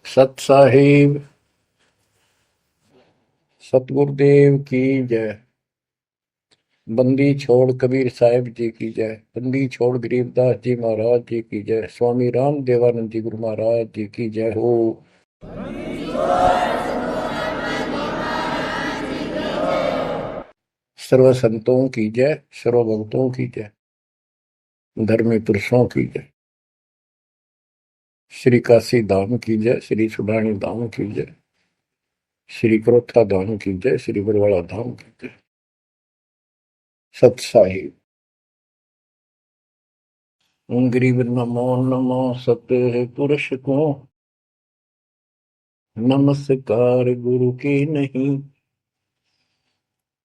सत साहिब सतगुरुदेव की जय। बंदी छोड़ कबीर साहिब जी की जय। बंदी छोड़ गरीबदास जी महाराज जी की जय। स्वामी राम देवानंद जी गुरु महाराज जी की जय हो। सर्व संतों की जय, सर्व भक्तों की जय, धर्मी पुरुषों की जय। श्री काशी धाम की जय, श्री सुडानी धाम की जय, श्री क्रोथा धाम की जय, श्री बरवाड़ा धाम की जय। सत साहिब गरीब नमो नमो सत्य पुरुष को नमस्कार गुरु की नहीं।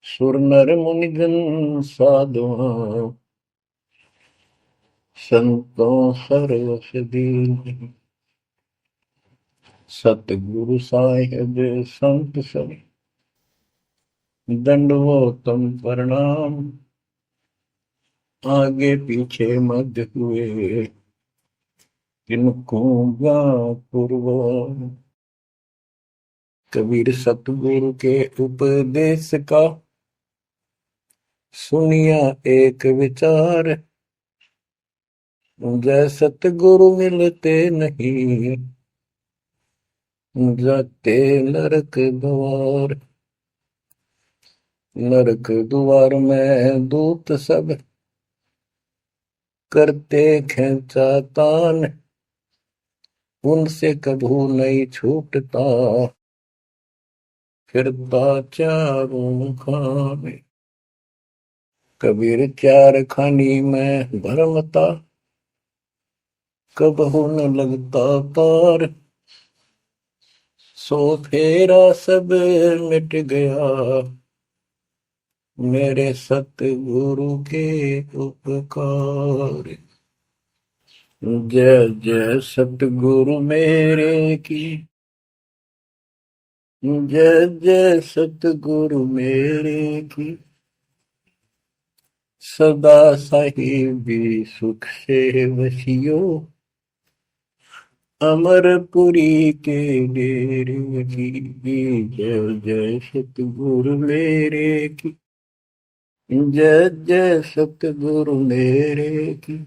सुर नर मुनिजन साधुआ संतों सर्वस दीन। सतगुरु साहिब संत सब दंडवतम प्रणाम। आगे पीछे मध्य हुए किनको पूर्व। कबीर सतगुरु के उपदेश का सुनिया एक विचार। जय सतगुरु मिलते नहीं जाते नरक द्वार। नरक द्वार में दूत सब करते खेचा तान। उनसे कभू नहीं छूटता फिरता चारों खाने। कबीर चार खानी में भरमता कबहू न लगता तार। सो फेरा सब मिट गया मेरे सतगुरु के उपकार। जय जय सतगुरु मेरे की जय जय सतगुरु मेरे की। सदा साहिबी सुख से वसियो अमरपुरी के डेरे की। जय जय सतगुरु मेरे की जय जय सतगुरु मेरे की।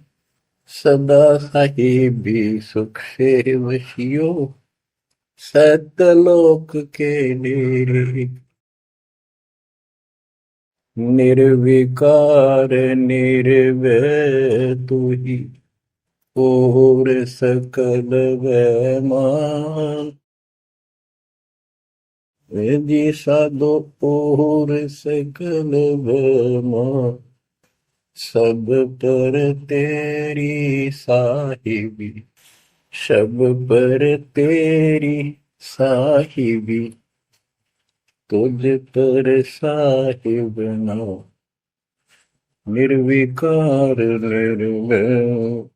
सदा साहिबी सुख से वसियो सतलोक के डेरे। निर्विकार निर्भय तू ही और सकल वैमान। जी साधो और सकल वैमान। सब पर तेरी साहिबी सब पर तेरी साहिबी। तुझ पर साहिब ना निर्विकार निर्भय।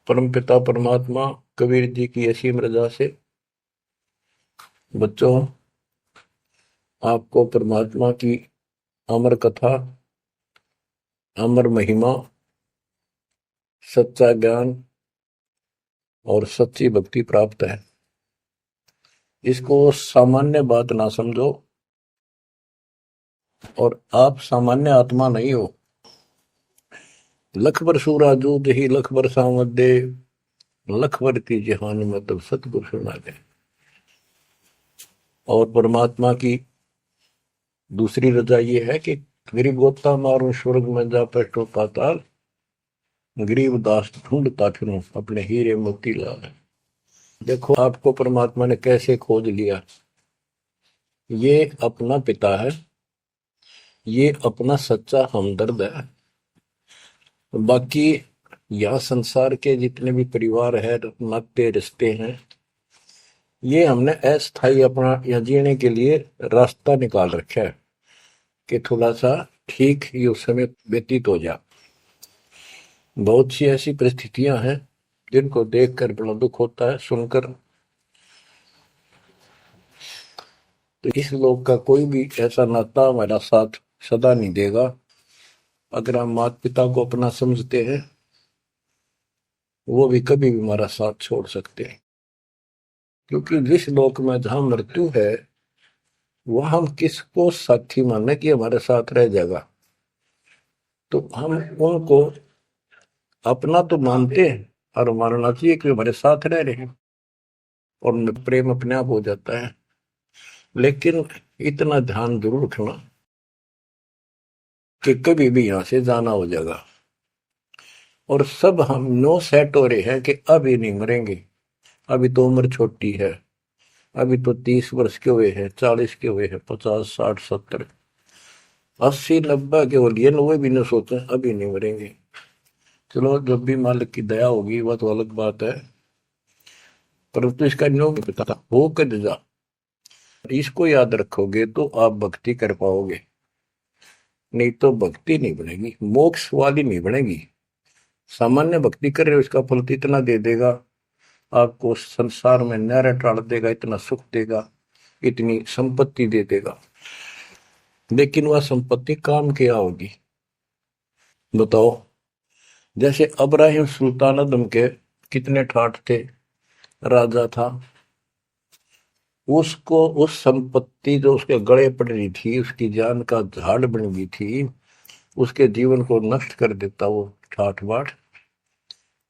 परमपिता परमात्मा कबीर जी की असीम रजा से बच्चों आपको परमात्मा की अमर कथा, अमर महिमा, सच्चा ज्ञान और सच्ची भक्ति प्राप्त है। इसको सामान्य बात ना समझो और आप सामान्य आत्मा नहीं हो। लख बर सूरा दूध ही लख बर सामत दे। लख बर की जहान में तब सतगुरु सुना दे। और परमात्मा की दूसरी रजा ये है कि गरीब गोता मारू स्वर्ग में जा पैठो पाताल। गरीब दास ढूंढता फिरूं अपने हीरे मोती लाल। देखो आपको परमात्मा ने कैसे खोज लिया। ये अपना पिता है, ये अपना सच्चा हमदर्द है। बाकी यह संसार के जितने भी परिवार है, नाते रिश्ते हैं, ये हमने अस्थाई अपना या जीने के लिए रास्ता निकाल रखा है कि थोड़ा सा ठीक ये उस समय व्यतीत हो जा। बहुत सी ऐसी परिस्थितियां हैं जिनको देखकर बड़ा दुख होता है सुनकर। तो इस लोक का कोई भी ऐसा नाता हमारा साथ सदा नहीं देगा। अगर हम माता पिता को अपना समझते हैं वो भी कभी भी हमारा साथ छोड़ सकते हैं। क्योंकि जिस लोक में जहां मृत्यु है वह हम किसको साथी माने कि हमारे साथ रह जाएगा, तो हम उनको अपना तो मानते हैं और मानना चाहिए कि हमारे साथ रह रहे हैं और प्रेम अपने आप हो जाता है। लेकिन इतना ध्यान जरूर रखना कि कभी भी यहां से जाना हो जाएगा। और सब हम नो सेट हो रहे हैं कि अभी नहीं मरेंगे, अभी तो उम्र छोटी है, अभी तो 30 वर्ष के हुए हैं, 40 के हुए हैं, 50, 60, 70, 80, 90 के हो लिए, वो भी न सोचे अभी नहीं मरेंगे। चलो जब भी मालिक की दया होगी वह तो अलग बात है, परंतु इसका नियम पता था हो कर जा, इसको याद रखोगे तो आप भक्ति कर पाओगे, नहीं तो भक्ति नहीं बनेगी, मोक्ष वाली नहीं बनेगी। सामान्य भक्ति कर रहे हो इसका फल तो इतना दे देगा, आपको संसार में नहर टाल देगा, इतना सुख देगा, इतनी संपत्ति दे देगा, लेकिन वह संपत्ति काम क्या होगी बताओ। जैसे अब्राहिम सुल्तान आदम के कितने ठाठ थे, राजा था, उसको उस संपत्ति जो उसके गले पड़ रही थी, उसकी जान का झाड़ बन गई थी, उसके जीवन को नष्ट कर देता वो ठाठ बाट,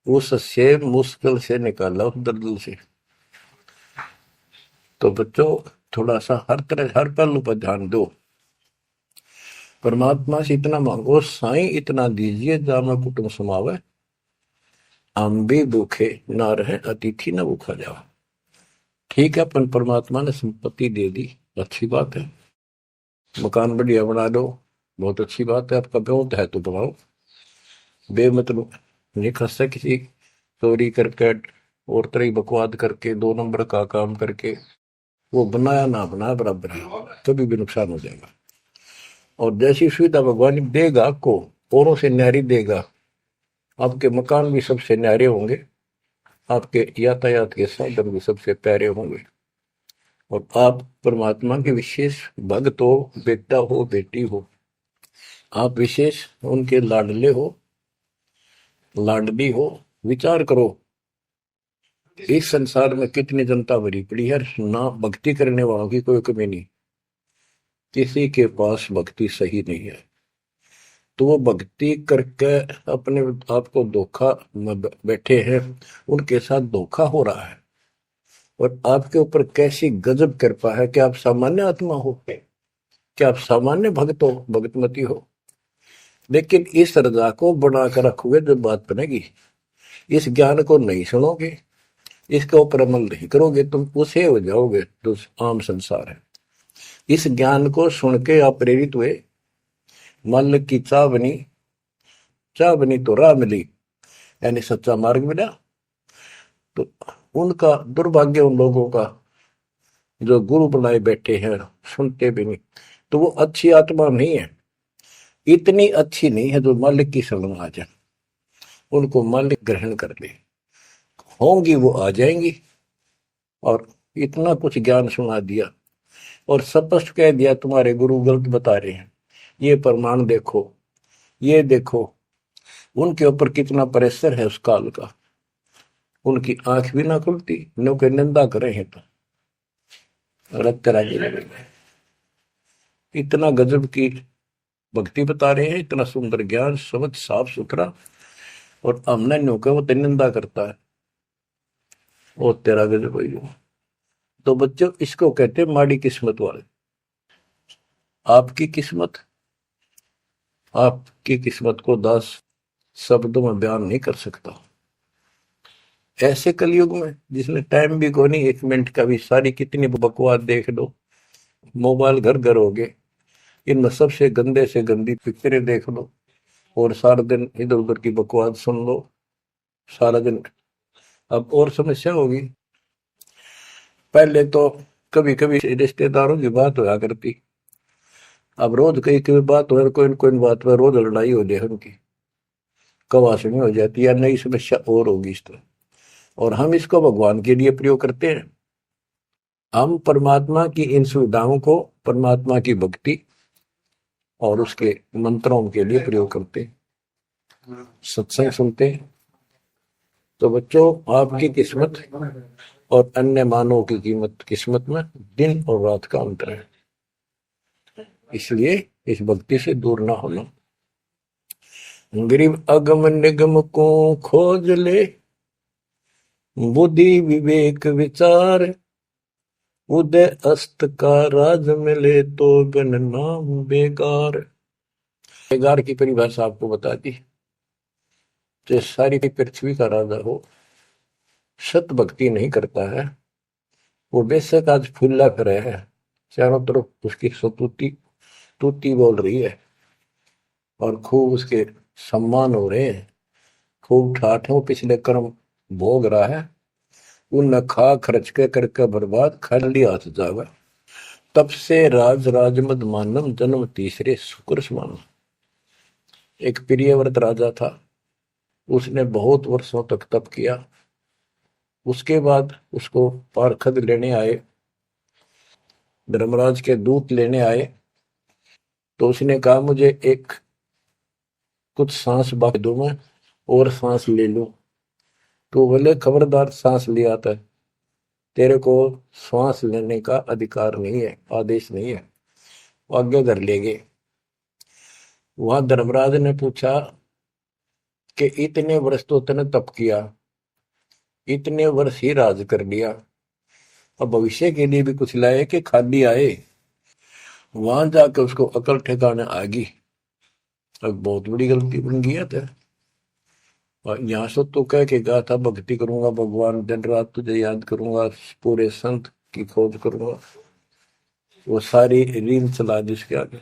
उससे मुश्किल से निकाला उस दलदल से। तो बच्चों थोड़ा सा हर तरह हर पहलू पर ध्यान दो, परमात्मा से इतना मांगो, साईं इतना दीजिए जामा कुटुंब समावे, हम भी भूखे ना रहे अतिथि न भूखा जाओ। ठीक है, अपन परमात्मा ने संपत्ति दे दी, अच्छी बात है, मकान बढ़िया बना दो, बहुत अच्छी बात है, आपका ब्योत है तो बनाओ, बेमतलब नहीं खसता किसी चोरी करके और तरह बकवाद करके 2 नंबर का काम करके, वो बनाया ना बनाया बराबर है, कभी भी नुकसान हो जाएगा। और जैसी सुविधा भगवान देगा आपको, औरों से न्यारी देगा, आपके मकान भी सबसे न्यारे होंगे, आपके यातायात के साधन भी सबसे प्यारे होंगे, और आप परमात्मा के विशेष भक्त हो, बेटा हो बेटी हो, आप विशेष उनके लाडले हो, लाडली हो। विचार करो इस संसार में कितनी जनता भरी पड़ी है, ना भक्ति करने वालों की कोई कमी नहीं, किसी के पास भक्ति सही नहीं है, तो वो भक्ति करके अपने आप को धोखा में बैठे हैं, उनके साथ धोखा हो रहा है। और आपके ऊपर कैसी गजब कृपा है कि आप सामान्य आत्मा हो, क्या आप सामान्य भक्त हो, भगतमती हो, लेकिन इस रजा को बनाकर रखोगे जब बात बनेगी, इस ज्ञान को नहीं सुनोगे, इसके ऊपर अमल नहीं करोगे, तुम उसे हो जाओगे जो आम संसार है। इस ज्ञान को सुन के आप प्रेरित हुए, मालिक की चाह बनी तो राह मिली, यानी सच्चा मार्ग मिला। तो उनका दुर्भाग्य उन लोगों का जो गुरु बनाए बैठे हैं, सुनते भी नहीं, तो वो अच्छी आत्मा नहीं है, इतनी अच्छी नहीं है जो मालिक की शरण आ जाए, उनको मालिक ग्रहण कर ले, होंगी वो आ जाएंगी। और इतना कुछ ज्ञान सुना दिया और स्पष्ट कह दिया तुम्हारे गुरु गलत बता रहे हैं, ये प्रमाण देखो, ये देखो, उनके ऊपर कितना प्रेशर है उस काल का, उनकी आंख भी ना खुलती, उनके निंदा करे हैं तो अलग तरह की लगेगा। इतना गजब की भक्ति बता रहे हैं, इतना सुंदर ज्ञान, समझ साफ सुथरा, और हमने न्यू का वो निंदा करता है, वो तेरा गजब है। तो बच्चों इसको कहते हैं माड़ी किस्मत वाले। आपकी किस्मत को 10 शब्दों में बयान नहीं कर सकता। ऐसे कलयुग में जिसमें टाइम भी को नहीं, 1 मिनट का भी, सारी कितनी बकवास देख लो, मोबाइल घर घर हो गए, इनमें सबसे गंदे से गंदी पिक्चरें देख लो, और सारा दिन इधर उधर की बकवास सुन लो सारा दिन। अब और समस्या होगी, पहले तो कभी कभी रिश्तेदारों की बात होया करती, अब रोज कई कई बात हो, कोई कोई बात पर रोज लड़ाई हो जाए उनकी, कवासनी हो जाती है, नई समस्या और होगी इस तरह। और हम इसको भगवान के लिए प्रयोग करते हैं, हम परमात्मा की इन सुविधाओं को परमात्मा की भक्ति और उसके मंत्रों के लिए प्रयोग करते हैं, सत्संग सुनते हैं, तो बच्चों, आपकी किस्मत और अन्य मानव की कीमत किस्मत में दिन और रात का अंतर है, इसलिए इस भक्ति से दूर ना होना। गरीब अगम निगम को खोज ले, बुद्धि विवेक विचार, उदय अस्त का राज मिले तो बिन नाम बेगार। बेगार की परिभाषा आपको बता दी। जो सारी पृथ्वी का राजा हो, सत भक्ति नहीं करता है, वो बेशक आज फूला फिरे है, चारों तरफ उसकी सतुति तूती बोल रही है और खूब उसके सम्मान हो रहे हैं, खूब ठाठों पिछले कर्म भोग रहा है, उन खा खर्च के करके बर्बाद, खाली हाथ जावा। तब से राज राजमद मानम, जन्म तीसरे शुक्र समान। एक प्रियव्रत राजा था, उसने बहुत वर्षों तक तप किया। उसके बाद उसको पारखद लेने आए, धर्मराज के दूत लेने आए, तो उसने कहा मुझे एक कुछ सांस बाकी दो, मैं और सांस ले लूं। तो बोले खबरदार, सांस लिया था, तेरे को सांस लेने का अधिकार नहीं है, आदेश नहीं है, आज्ञा कर लेंगे। वहां धर्मराज ने पूछा कि इतने वर्ष तो तने तप किया, इतने वर्ष ही राज कर लिया, अब भविष्य के लिए भी कुछ लाए कि खाली आए। वहां जाकर उसको अकल ठिकाने आ गई, अब बहुत बड़ी गलती बन गई है। और यहाँ से तो कह के गया था भक्ति करूंगा भगवान, दिन रात तुझे याद करूंगा, पूरे संत की खोज करूंगा, वो सारी रील चला दी उसके आगे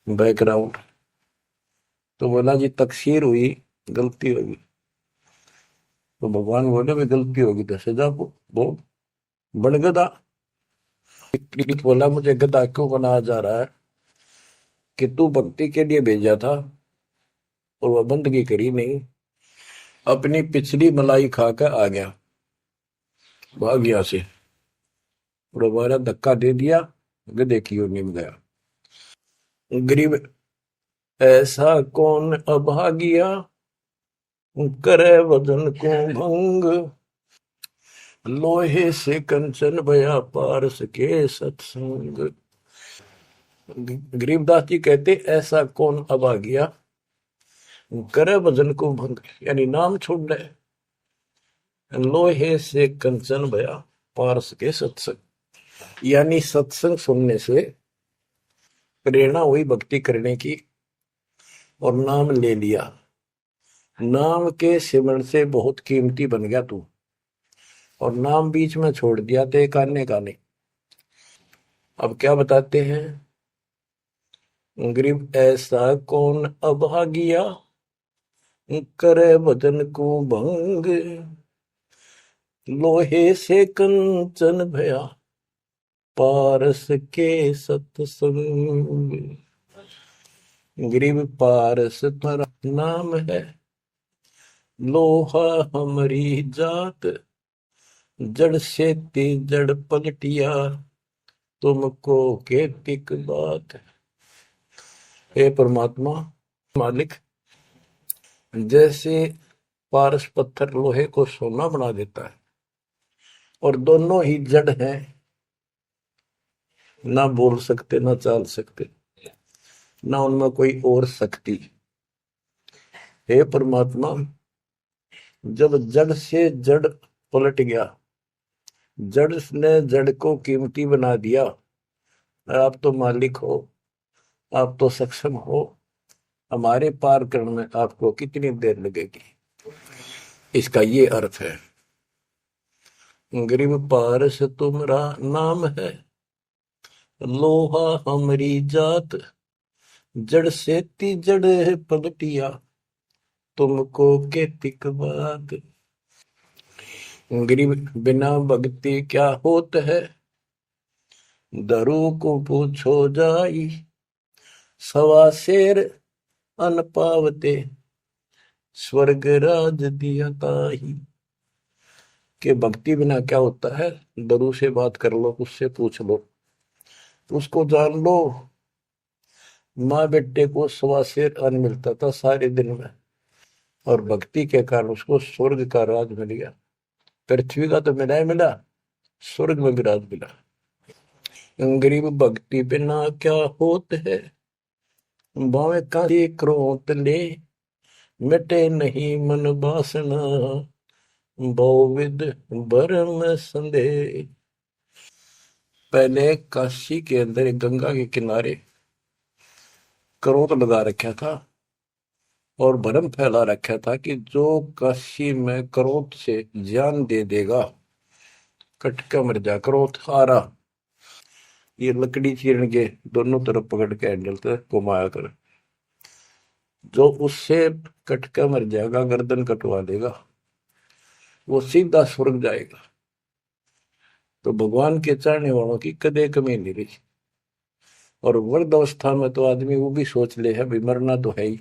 बैकग्राउंड। तो बोला जी तकसीर हुई, गलती होगी। तो भगवान बोले भाई गलती होगी तो सजा वो बन गधा। बोला मुझे गधा क्यों बनाया जा रहा है कि तू भक्ति के लिए भेजा था और वह बंदगी करी नहीं, अपनी पिछली मलाई खाकर आ गया, भाग गया से, और हमारा धक्का दे दिया, गधे की ओर निम गया। गरीब ऐसा कौन अभागिया, करे वजन को भंग, लोहे से कंचन भया पारस के सत्संग। गरीबदास जी कहते ऐसा कौन अभागिया, करे वजन को भंग, यानी नाम छोड़ दे, लोहे से कंचन भया पारस के सत्संग, यानी सत्संग सुनने से प्रेरणा हुई भक्ति करने की और नाम ले लिया, नाम के सिमरण से बहुत कीमती बन गया तू, और नाम बीच में छोड़ दिया तो एक आने का नहीं। अब क्या बताते हैं, गरीब ऐसा कौन अभागिया, करे वजन को भंग, लोहे से कंचन भया पारस के सत्संग। गरीब पारस पर नाम है, लोहा हमारी जात, जड़ से ती जड़ पलटिया, तुमको के तिक बात। हे परमात्मा मालिक, जैसे पारस पत्थर लोहे को सोना बना देता है, और दोनों ही जड़ हैं, ना बोल सकते ना चाल सकते, ना उनमें कोई और शक्ति। हे परमात्मा, जब जड़ से जड़ पलट गया, जड़ ने जड़ को कीमती बना दिया, आप तो मालिक हो, आप तो सक्षम हो, हमारे पार करने में आपको कितनी देर लगेगी। इसका ये अर्थ है, गरीब पारस तुम्हारा नाम है, लोहा हमारी जात, जड़ से ती जड़ पलटिया, तुमको के तिक बात। गरीब बिना भक्ति क्या होत है, दरू को पूछो जाई, सवा शेर अन पावते, स्वर्ग राज दिया ताही। कि भक्ति बिना क्या होता है, दरू से बात कर लो, उससे पूछ लो, उसको जान लो। माँ बेटे को सवा शेर अन्न मिलता था सारे दिन में, और भक्ति के कारण उसको स्वर्ग का राज मिल गया। पृथ्वी का तो मिला ही मिला, स्वर्ग में भी राज मिला। गरीब भक्ति बिना क्या होत है, भावे का क्रोध ले, मिटे नहीं मन वासना, बहुविध भरम संदेह। पहले काशी के अंदर एक गंगा के किनारे क्रोध लगा रखा था और भरम फैला रखा था कि जो काशी में क्रोध से जान दे देगा कटका मर जा। क्रोध आ रहा, ये लकड़ी चीरन के दोनों तरफ पकड़ के हैंडल से घुमाया कर, जो उससे कटका मर जाएगा, गर्दन कटवा देगा, वो सीधा स्वर्ग जाएगा। तो भगवान के चाहने वालों की कदे कमी नहीं रही। और वृद्ध अवस्था में तो आदमी वो भी सोच ले है भाई मरना तो है ही,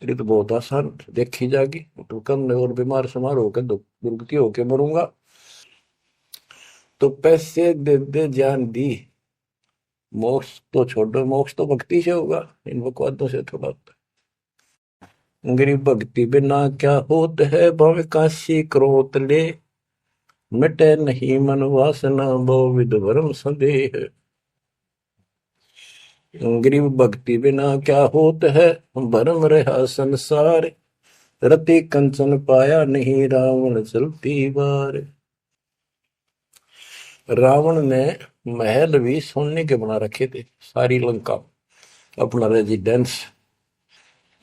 ये तो बहुत आसान देखी जाएगी, तो कम और बीमार समार होकर दुर्गति होके मरूंगा। तो पैसे दे दे जान दी, मोक्ष तो छोड़ो, मोक्ष तो भक्ति से होगा, इन बकवादों से थोड़ा होता है। गरीब भक्ति बिना क्या होत है, भावे काशी क्रोध ले, मिटे नहीं मन वासना, बहुविध भरम संदेह। गरीब भक्ति बिना क्या होत है, भरम रहा संसार, रति कंचन पाया नहीं, रावण चलती बार। रावण ने महल भी सोने के बना रखे थे, सारी लंका अपना रेजिडेंस।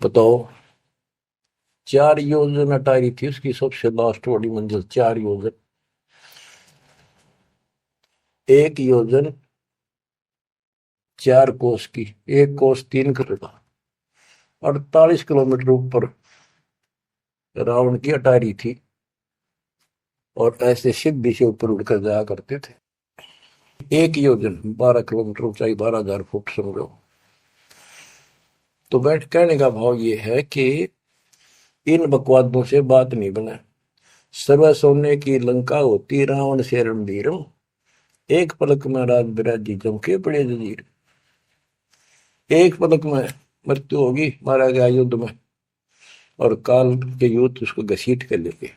बताओ, 4 योजन अटारी थी उसकी सबसे लास्ट वाली मंजिल, 4 योजन। 1 योजन 4 कोस की, 1 कोस 3 किलोमीटर, 48 किलोमीटर ऊपर रावण की अटारी थी। और ऐसे सीधी से ऊपर उड़कर जाया करते थे। 1 योजन 12 किलोमीटर ऊंचाई, 12,000 फुट समझो। तो बैठ कहने का भाव ये है कि इन बकवादों से बात नहीं बना। सर्व सोने की लंका होती, रावण से रणधीरम, एक पलक में राज बिराजी जमके बड़े जजीर। एक पलक में मृत्यु होगी, मारा गया युद्ध में, और काल के युद्ध उसको घसीट कर लेके।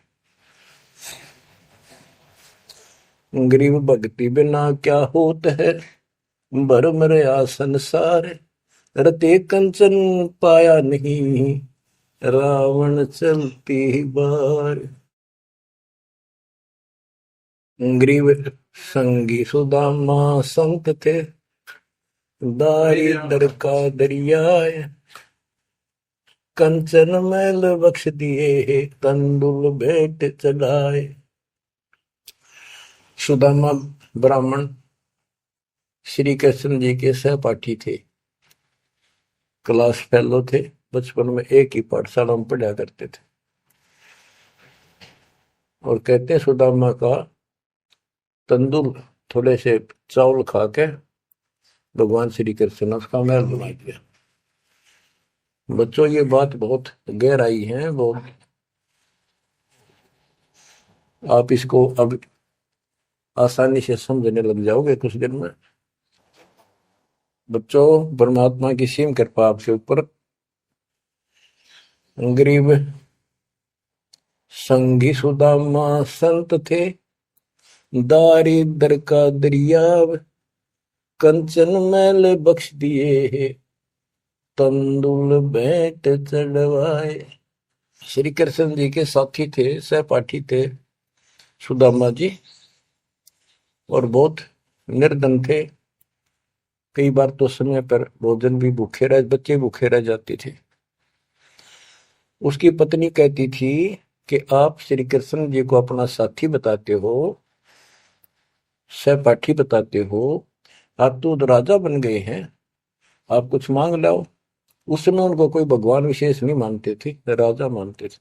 गरीब भक्ति बिना क्या होत है, भरम रहा संसार, रते कंचन पाया नहीं, रावण चलती बार। गरीब संगी सुदामा संत थे, दारिद्र का दरिया, कंचन मैल बख्श दिए, तंदुल भेंट चढ़ाए। सुदामा ब्राह्मण श्री कृष्ण जी के सहपाठी थे, क्लास फेलो थे, बचपन में एक ही पाठशाला में पढ़ा करते थे। और कहते हैं सुदामा का तंदुल थोड़े से चावल खा के भगवान श्री कृष्ण ने उसका महल बना दिया। बच्चों, ये बात बहुत गहराई है, बहुत आप इसको अब आसानी से समझने लग जाओगे कुछ दिन में। बच्चों, परमात्मा की सीम कृपा आपके ऊपर। गरीब संगी सुदामा संत थे, दारिद्र का दरिया, कंचन मैल बख्श दिए, तंदुल भेंट चढ़वाए। श्री कृष्ण जी के साथी थे, सहपाठी थे सुदामा जी, और बहुत निर्धन थे। कई बार तो समय पर भोजन भी भूखे रह, बच्चे भूखे रह जाते थे। उसकी पत्नी कहती थी कि आप श्री कृष्ण जी को अपना साथी बताते हो, सहपाठी बताते हो, आप तो राजा बन गए हैं, आप कुछ मांग लाओ। उस समय उनको कोई भगवान विशेष नहीं मानते थे, राजा मानते थे।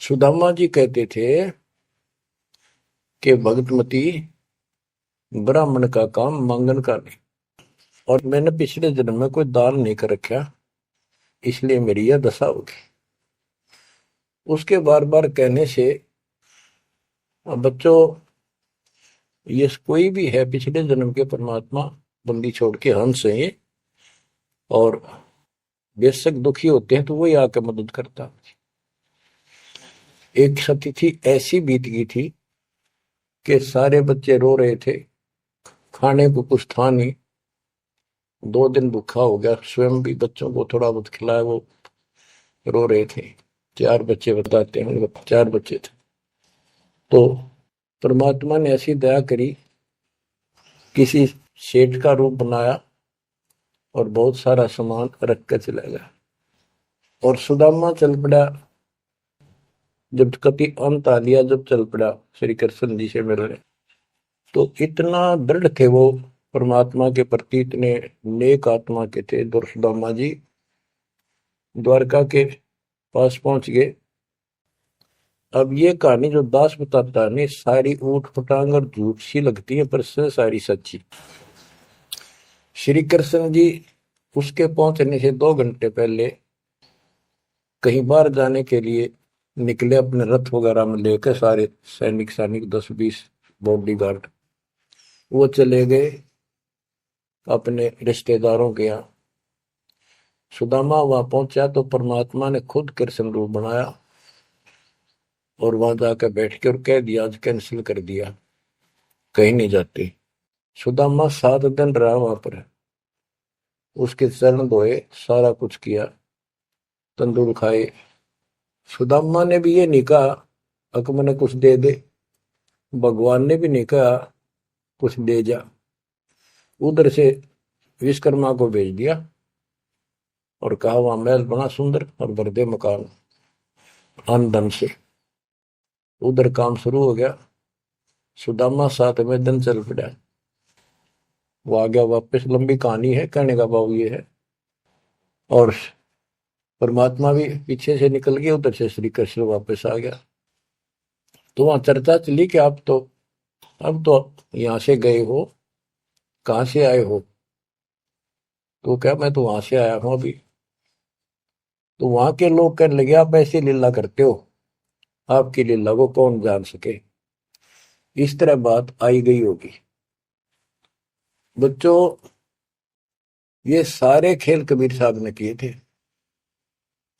सुदामा जी कहते थे कि भगतमती, ब्राह्मण का काम मांगन का नहीं, और मैंने पिछले जन्म में कोई दान नहीं कर रखा, इसलिए मेरी यह दशा होगी। उसके बार बार कहने से बच्चों, ये कोई भी है पिछले जन्म के परमात्मा बंदी छोड़ के हंस है, और बेशक दुखी होते हैं तो वही आके मदद करता। एक सतिथि ऐसी बीत गई थी कि सारे बच्चे रो रहे थे, खाने को कुछ था नहीं, 2 दिन भूखा हो गया, स्वयं भी बच्चों को थोड़ा बहुत खिलाया, वो रो रहे थे। 4 बच्चे बताते हैं, उनके 4 बच्चे थे। तो परमात्मा ने ऐसी दया करी, किसी सेठ का रूप बनाया और बहुत सारा सामान रख कर चला गया। और सुदामा चल पड़ा, जब कति अंत आ लिया, जब चल पड़ा श्री कृष्ण जी से मिलने, तो इतना दृढ़ थे वो परमात्मा के प्रति, इतने नेक आत्मा के थे। सुदामा जी द्वारका के पास पहुंच गए। अब ये कहानी जो दास बताता है नहीं, सारी ऊट पटांग और झूठ सी लगती है, पर सारी सच्ची। श्री कृष्ण जी उसके पहुंचने से 2 घंटे पहले कहीं बाहर जाने के लिए निकले, अपने रथ वगैरह में लेकर सारे सैनिक सैनिक 10-20 बॉडी गार्ड। वो चले गए अपने रिश्तेदारों के यहाँ। सुदामा वहां पहुंचा तो परमात्मा ने खुद कृष्ण रूप बनाया और वहां जाकर बैठ के और कह दिया, आज कैंसिल कर दिया, कहीं नहीं जाते। सुदामा 7 दिन रहा वहां पर, उसके चरण धोए, सारा कुछ किया, तंदूर खाए। सुदामा ने भी ये नहीं कहा अक मैंने कुछ दे दे, भगवान ने भी नहीं कहा कुछ दे जा। उधर से विश्वकर्मा को भेज दिया और कहा वहां महल बना सुंदर और भर दे मकान अन्न धन से। उधर काम शुरू हो गया। सुदामा 7वें दिन चल पड़ा, वो आ गया वापस। लंबी कहानी है, कहने का भाव ये है। और परमात्मा भी पीछे से निकल गया, उधर से श्री कृष्ण वापस आ गया। तो वहां चर्चा चली कि आप तो अब तो यहां से गए हो, कहां से आए हो? तो क्या मैं तो वहां से आया हूं अभी। तो वहां के लोग कहने लगे, आप ऐसी लीला करते हो, आपकी लीला को कौन जान सके। इस तरह बात आई गई होगी। बच्चों, ये सारे खेल कबीर साहब ने किए थे।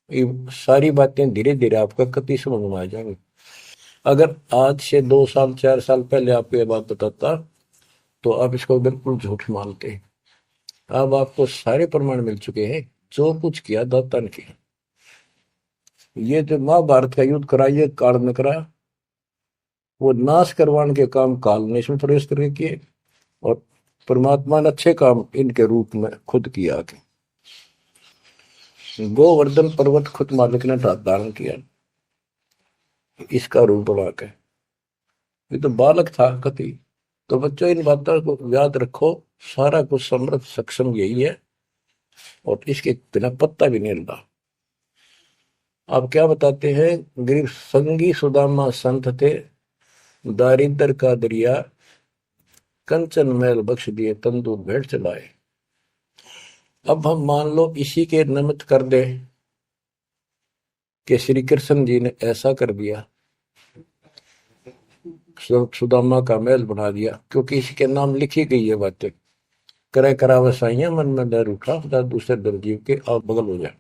ये सारी बातें धीरे धीरे आपका कति समझ में आ जाएंगी। अगर आज से 2 साल 4 साल पहले आपको ये बात बताता तो आप इसको बिल्कुल झूठ मानते। अब आपको सारे प्रमाण मिल चुके हैं, जो कुछ किया दाता ने किया। ये जो महाभारत का युद्ध करा, ये काल ने करा, वो नाश करवाने के काम काल ने इसमें प्रवेश करके किए, और परमात्मा ने अच्छे काम इनके रूप में खुद किया। गोवर्धन पर्वत खुद मालिक ने धारण किया इसका रूप बना के। ये तो बालक था कति। तो बच्चों, इन बातों को याद रखो, सारा कुछ समृद्ध सक्षम यही है और इसके बिना पत्ता भी नहीं हिलता। आप क्या बताते हैं, गरीब संगी सुदामा संत थे, दारिद्र का दरिया कंचन मैल बख्श दिए, तंदूर भेंट चलाए। अब हम मान लो इसी के निमित्त कर दे कि श्री कृष्ण जी ने ऐसा कर दिया, सुदामा का महल बना दिया, क्योंकि इसके नाम लिखी गई है बातें। करे करा वसाइया मन में डर उठा, दूसरे दर जीव के आप बगल हो जाए।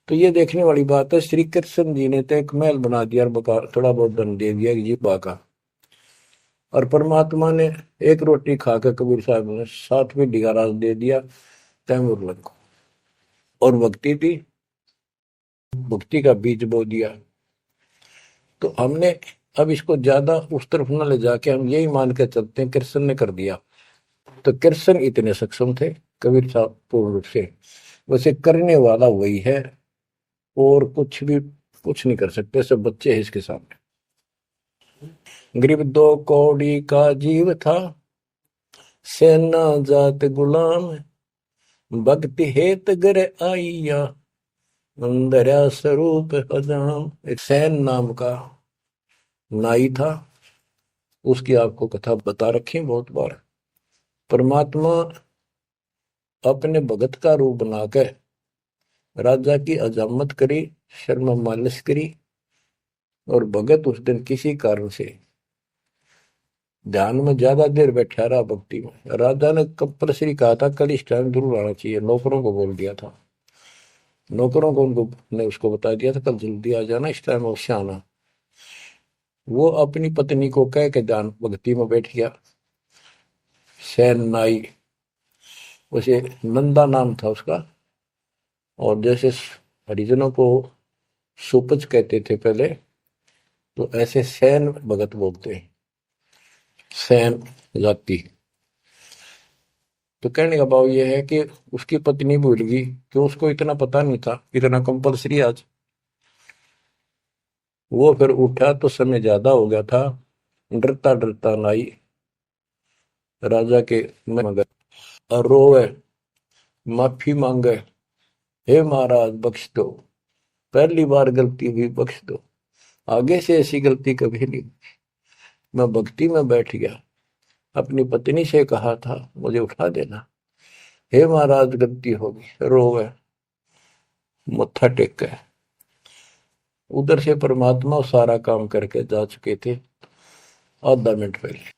तो ये देखने वाली बात है। श्री कृष्ण जी ने तो एक महल बना दिया और थोड़ा बहुत धन दे दिया जी बाका, और परमात्मा ने एक रोटी खाकर कबीर साहब ने 7वीं राज दे दिया तैमूर लंग को, और भक्ति थी, भक्ति का बीज बो दिया। तो हमने अब इसको ज्यादा उस तरफ न ले जाके हम यही मान के चलते हैं कृष्ण ने कर दिया। तो कृष्ण इतने सक्षम थे, कबीर साहब पूर्ण रूप से, वैसे करने वाला वही है, और कुछ नहीं कर सकते, सब बच्चे हैं इसके सामने। गरीब 2 कौड़ी का जीव था, सेना जात गुलाम, भक्ति हेत गर आइया, अंदर स्वरूप हजाम। एक सैन नाम का नाई था, उसकी आपको कथा बता रखी बहुत बार। परमात्मा अपने भगत का रूप बनाकर राजा की अजामत करी, शर्मा मालिश करी, और भगत उस दिन किसी कारण से ध्यान में ज्यादा देर बैठा रहा, भक्ति में। राजा ने कंपल्सरी कहा था कल इस टाइम जरूर आना चाहिए, नौकरों को बोल दिया था। नौकरों को उनको ने उसको बता दिया था कल जल्दी आ जाना, इस टाइम अवश्य आना। वो अपनी पत्नी को कह के ध्यान भक्ति में बैठ गया। सैन नाई, उसे नंदा नाम था उसका। और जैसे हरिजनों को सुपच कहते थे पहले, तो ऐसे सैन भगत बोलते हैं, सैन जाति। तो कहने का भाव ये है कि उसकी पत्नी भूल गई कि उसको इतना पता नहीं था, इतना कंपलसरी आज। वो फिर उठा तो समय ज्यादा हो गया था, डरता डरता नाई राजा के मगर और रोवे, माफी मांगे, हे महाराज बख्श दो, पहली बार गलती हुई, बख्श दो, आगे से ऐसी गलती कभी नहीं। मैं भक्ति में बैठ गया, अपनी पत्नी से कहा था मुझे उठा देना, हे महाराज गलती होगी, रोवे, मत्था टेक गए। उधर से परमात्मा सारा काम करके जा चुके थे आधा मिनट पहले।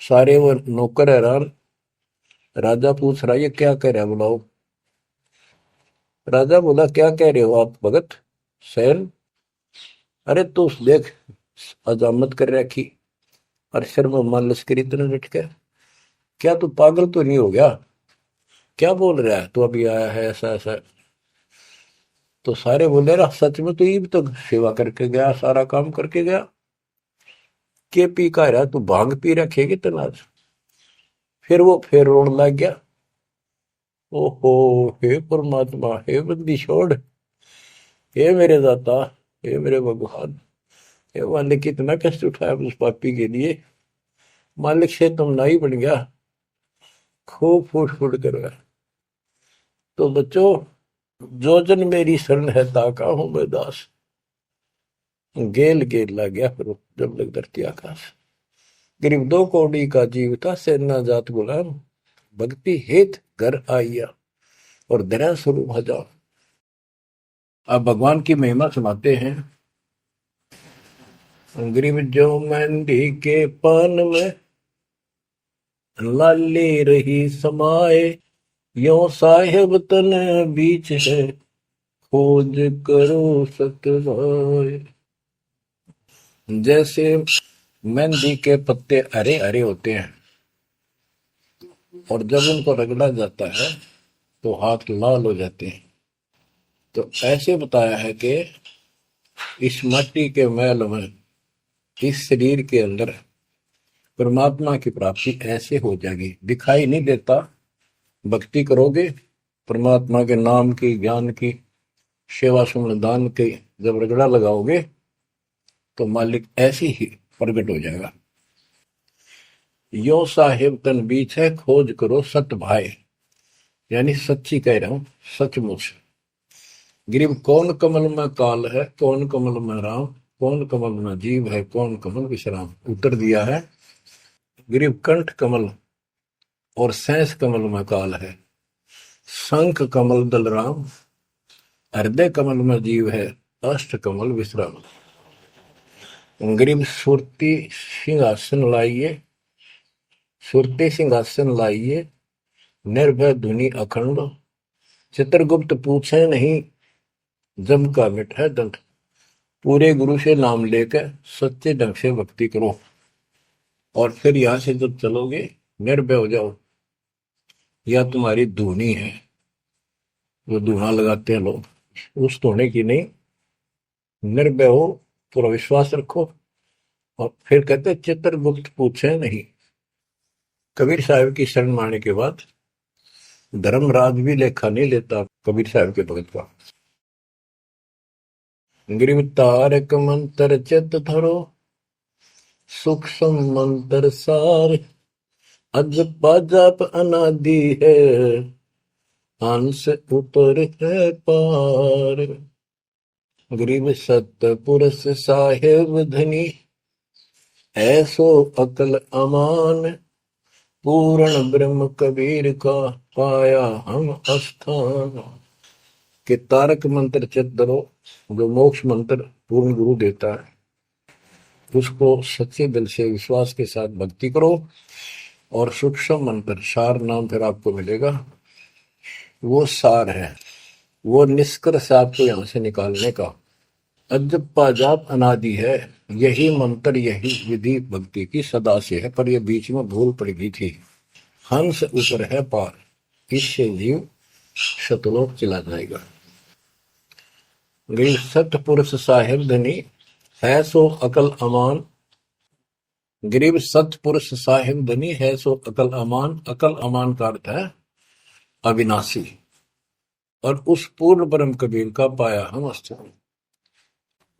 सारे वो नौकर हैरान। राजा पूछ रहा ये क्या कह रहा है, बुलाओ। राजा बोला क्या कह रहे हो आप भगत सैन? अरे तू देख, अजामत कर रखी और सिर में मान लश्करी इतना लटका, क्या तू पागल तो नहीं हो गया? क्या बोल रहा है तू, अभी आया है ऐसा ऐसा। तो सारे बोले रहा सच में, तो ये भी तो सेवा करके गया, सारा काम करके गया, के पी का रहा तू, भांग पी रखेगी तनाज। फिर वो फिर रोने लग गया, ओहो, हे परमात्मा, हे बंदी छोड़, हे मेरे दाता, हे मेरे भगवान, हे मालिक, कितना कष्ट उठाया उस पापी के लिए, मालिक से तुम नहीं बन गया, खूब फूट फूट कर गया। तो बच्चों, जो जन मेरी शरण है ताका हूं मैं दास, गेल गेल लग गया फिर जब लग धरती आकाश। गरीब दो कौड़ी का जीव था, सेना जात गुलाम, भक्ति हेत घर आइया और दया स्वरूप हजार। अब भगवान की महिमा सुनाते हैं। गरीब जो मेहंदी के पान में लाली रही समाए, यो साहेब तन बीच है, खोज करो सतभाए। जैसे मेहंदी के पत्ते हरे हरे होते हैं और जब उनको रगड़ा जाता है तो हाथ लाल हो जाते हैं, तो ऐसे बताया है कि इस माटी के मैल में, इस शरीर के अंदर परमात्मा की प्राप्ति ऐसे हो जाएगी, दिखाई नहीं देता। भक्ति करोगे, परमात्मा के नाम की, ज्ञान की, सेवा सुमन दान की जब रगड़ा लगाओगे तो मालिक ऐसे ही प्रकट हो जाएगा। यो साहिब तन बीच है, खोज करो सत भाई, यानी सच्ची कह रहा हूं, सचमुच। गिरिव कौन कमल में काल है, कौन कमल में राम, कौन कमल में जीव है, कौन कमल विश्राम। उत्तर दिया है, गिरिव कंठ कमल और सैंस कमल में काल है, शंख कमल दल राम, हृदय कमल में जीव है, अष्ट कमल विश्राम। गिरिव सुरती सिंहासन लाइए, सुरती सिंहासन लाइए, निर्भय धुनि अखंड, चित्रगुप्त पूछे नहीं, जम का मिट है दंड। पूरे गुरु से नाम लेकर सच्चे ढंग से भक्ति करो और फिर यहां से जब चलोगे निर्भय हो जाओ। या तुम्हारी धुनी है, जो धुना लगाते हैं लोग, उस धुने की नहीं, निर्भय हो, पूरा विश्वास रखो। और फिर कहते चित्रगुप्त पूछे नहीं। कबीर साहब की शरण माने के बाद धर्मराज भी लेखा नहीं लेता कबीर साहब के भगत का। गिरिव तारक मंत्र चित धरो, सूक्ष्म मंत्र सार, अज पाजाप अनादि है, हंस ऊपर है पार। गरीब सत पुरुष साहेब धनी, ऐसो अकल अमान, पूर्ण ब्रह्म कबीर का पाया हम स्थान। कि तारक मंत्र चित धरो, जो मोक्ष मंत्र पूर्ण गुरु देता है, उसको सच्चे दिल से विश्वास के साथ भक्ति करो। और सूक्ष्म मंत्र सार नाम फिर आपको मिलेगा, वो सार है, वो निष्कर्ष आपको यहां से निकालने का। अजब पाजाब अनादि है, यही मंत्र यही विधि भक्ति की सदा से है। पर ये बीच में भूल पड़ गई थी। हंस ऊपर है पार, इससे जीव शतलोक चला जाएगा। गई सतपुरुष साहिब धनी, है सो अकल अमान। गरीब सतपुरुष साहिब धनी, है सो अकल अमान। अकल अमान का अर्थ है अविनाशी। और उस पूर्ण ब्रह्म कबीर का पाया हम स्थान,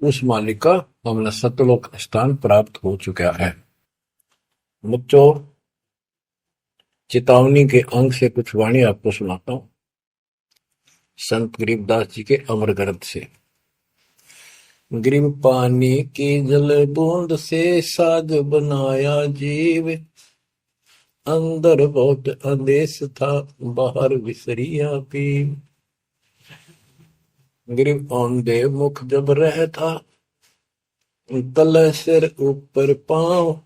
उस मालिक का हमने सतलोक स्थान प्राप्त हो चुका है। बच्चों, चेतावनी के अंग से कुछ वाणी आपको सुनाता हूं संत गरीबदास जी के अमर ग्रंथ से। गरीब पानी की जल बूंद से साज बनाया जीव, अंदर बहुत अंदेश था बाहर विसरिया पीव। गरीब औंधे मुख जब रह था, तल सिर ऊपर पांव।